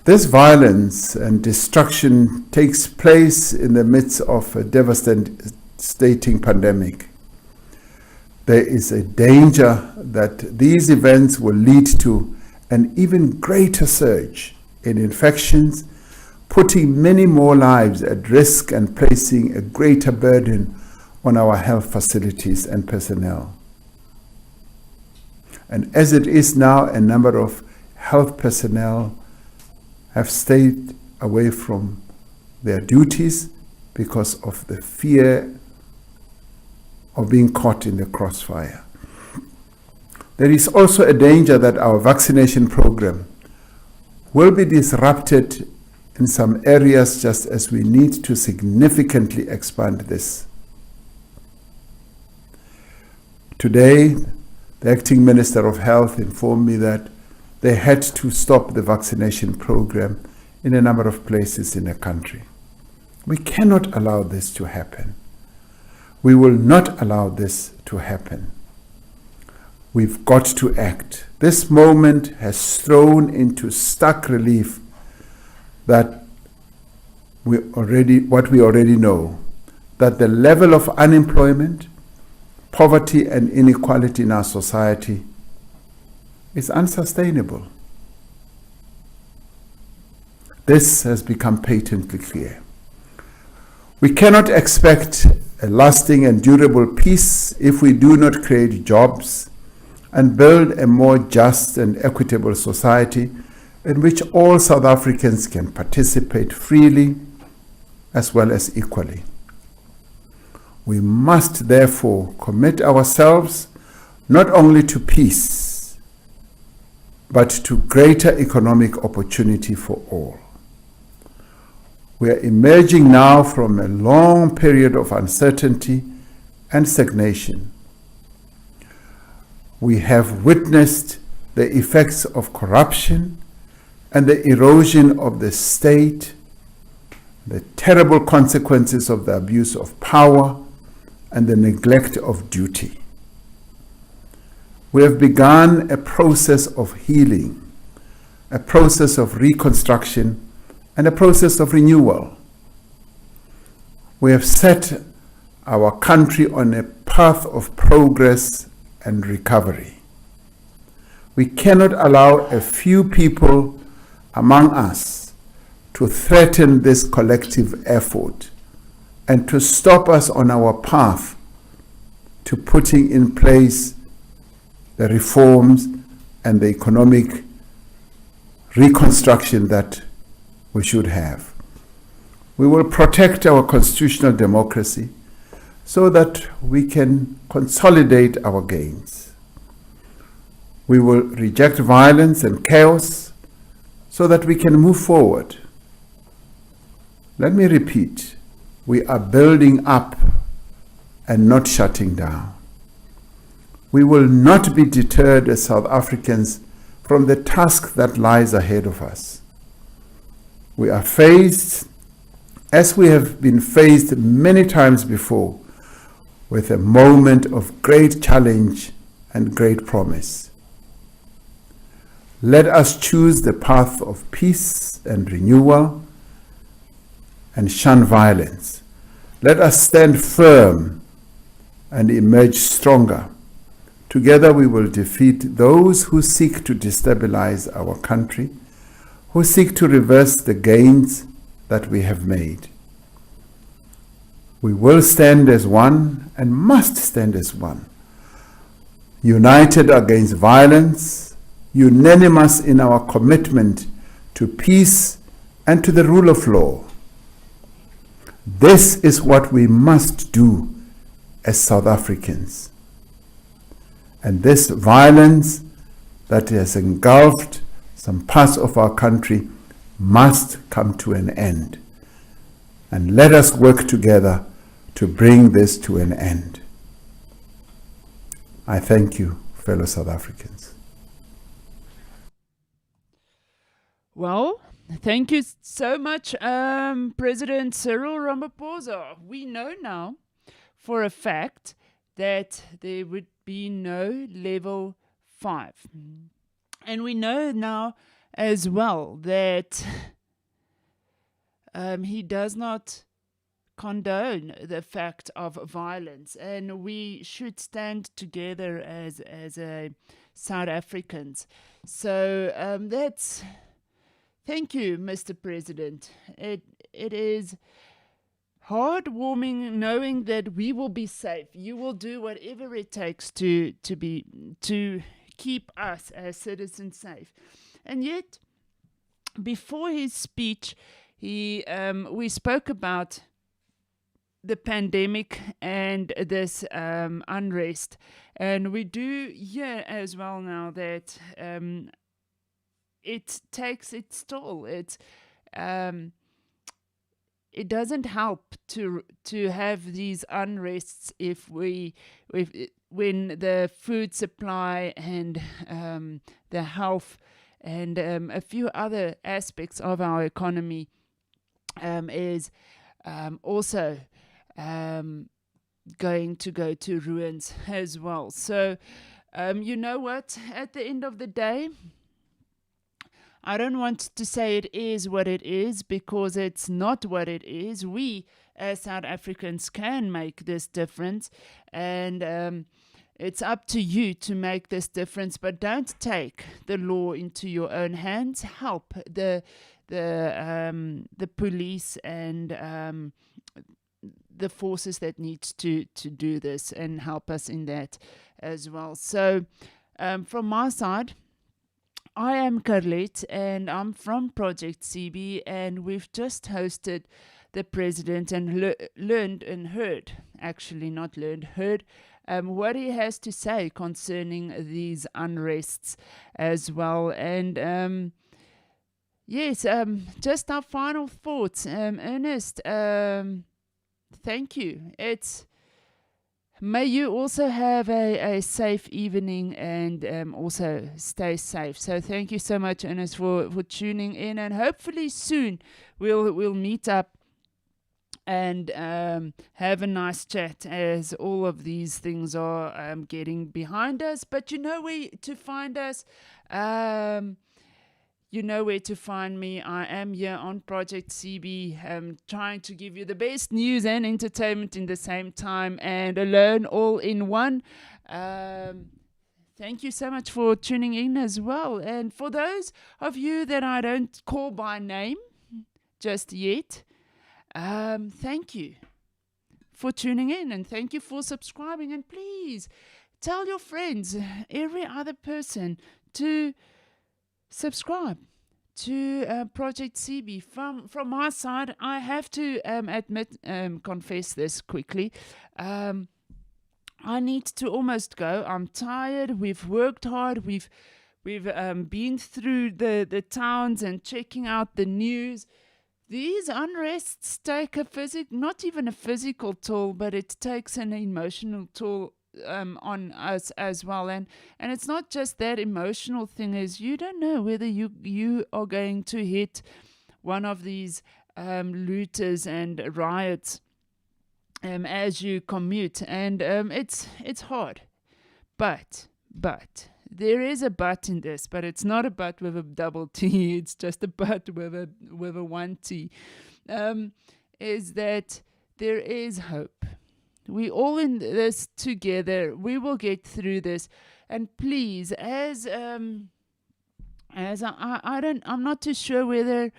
this violence and destruction takes place in the midst of a devastating pandemic. There is a danger that these events will lead to an even greater surge in infections, putting many more lives at risk and placing a greater burden on our health facilities and personnel. And as it is now, a number of health personnel have stayed away from their duties because of the fear of being caught in the crossfire. There is also a danger that our vaccination program will be disrupted in some areas, just as we need to significantly expand this. Today, the acting Minister of Health informed me that they had to stop the vaccination program in a number of places in the country. We cannot allow this to happen. We will not allow this to happen. We've got to act. This moment has thrown into stark relief that what we already know, that the level of unemployment, poverty and inequality in our society is unsustainable. This has become patently clear. We cannot expect a lasting and durable peace if we do not create jobs and build a more just and equitable society in which all South Africans can participate freely as well as equally. We must therefore commit ourselves not only to peace, but to greater economic opportunity for all. We are emerging now from a long period of uncertainty and stagnation. We have witnessed the effects of corruption and the erosion of the state, the terrible consequences of the abuse of power and the neglect of duty. We have begun a process of healing, a process of reconstruction, and a process of renewal. We have set our country on a path of progress and recovery. We cannot allow a few people among us to threaten this collective effort and to stop us on our path to putting in place the reforms and the economic reconstruction that we should have. We will protect our constitutional democracy so that we can consolidate our gains. We will reject violence and chaos so that we can move forward. Let me repeat, we are building up and not shutting down. We will not be deterred as South Africans from the task that lies ahead of us. We are faced, as we have been faced many times before, with a moment of great challenge and great promise. Let us choose the path of peace and renewal and shun violence. Let us stand firm and emerge stronger. Together we will defeat those who seek to destabilize our country, who seek to reverse the gains that we have made. We will stand as one and must stand as one, united against violence, unanimous in our commitment to peace and to the rule of law. This is what we must do as South Africans. And this violence that has engulfed some parts of our country must come to an end. And let us work together to bring this to an end. I thank you, fellow South Africans. Well, thank you so much, President Cyril Ramaphosa. We know now for a fact that there would be no level 5. And we know now as well that he does not condone the fact of violence, and we should stand together as South Africans. So that's... Thank you, Mr. President. It is heartwarming knowing that we will be safe. You will do whatever it takes to keep us as citizens safe. And yet, before his speech, we spoke about the pandemic and this unrest, and we do hear as well now that it takes its toll. It doesn't help to have these unrests when the food supply and the health and a few other aspects of our economy is also going to go to ruins as well. So you know what? At the end of the day, I don't want to say it is what it is, because it's not what it is. We, as South Africans, can make this difference, and it's up to you to make this difference. But don't take the law into your own hands. Help the police and the forces that needs to do this, and help us in that as well. So from my side, I am Carlette, and I'm from Project CB, and we've just hosted the president and learned and heard, actually not learned, heard what he has to say concerning these unrests as well. And yes, just our final thoughts. Ernest, thank you. May you also have a safe evening, and also stay safe. So thank you so much, Ernest, for tuning in, and hopefully soon we'll meet up and have a nice chat, as all of these things are getting behind us. But you know where to find us. You know where to find me. I am here on Project CB, trying to give you the best news and entertainment in the same time, and alone all in one. Thank you so much for tuning in as well. And for those of you that I don't call by name, just yet. Thank you for tuning in, and thank you for subscribing. And please tell your friends, every other person, to subscribe to Project CB. From my side, I have to confess this quickly. I need to almost go. I'm tired. We've worked hard. We've been through the towns and checking out the news. These unrests take not even a physical toll, but it takes an emotional toll on us as well. And it's not just that emotional thing, is you don't know whether you are going to hit one of these looters and riots as you commute. And it's hard. But there is a but in this, but it's not a but with a double T. It's just a but with a one T. Is that there is hope. We all in this together. We will get through this. And please, I'm not too sure whether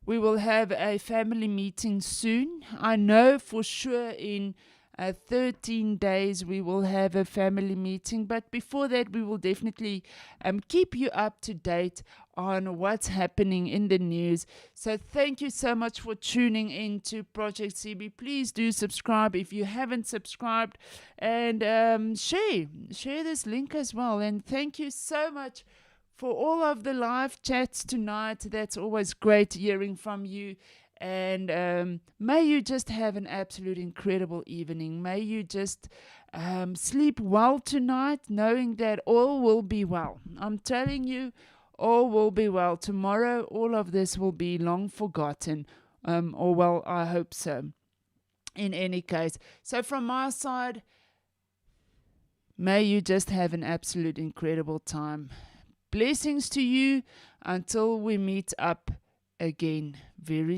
we will have a family meeting soon. I know for sure in 13 days we will have a family meeting, but before that we will definitely keep you up to date on what's happening in the news. So thank you so much for tuning in to Project CB. Please do subscribe if you haven't subscribed, and share this link as well. And thank you so much for all of the live chats tonight. That's always great hearing from you. And may you just have an absolute incredible evening. May you just sleep well tonight, knowing that all will be well. I'm telling you, all will be well. Tomorrow, all of this will be long forgotten. Or well, I hope so. In any case. So from my side, may you just have an absolute incredible time. Blessings to you until we meet up again very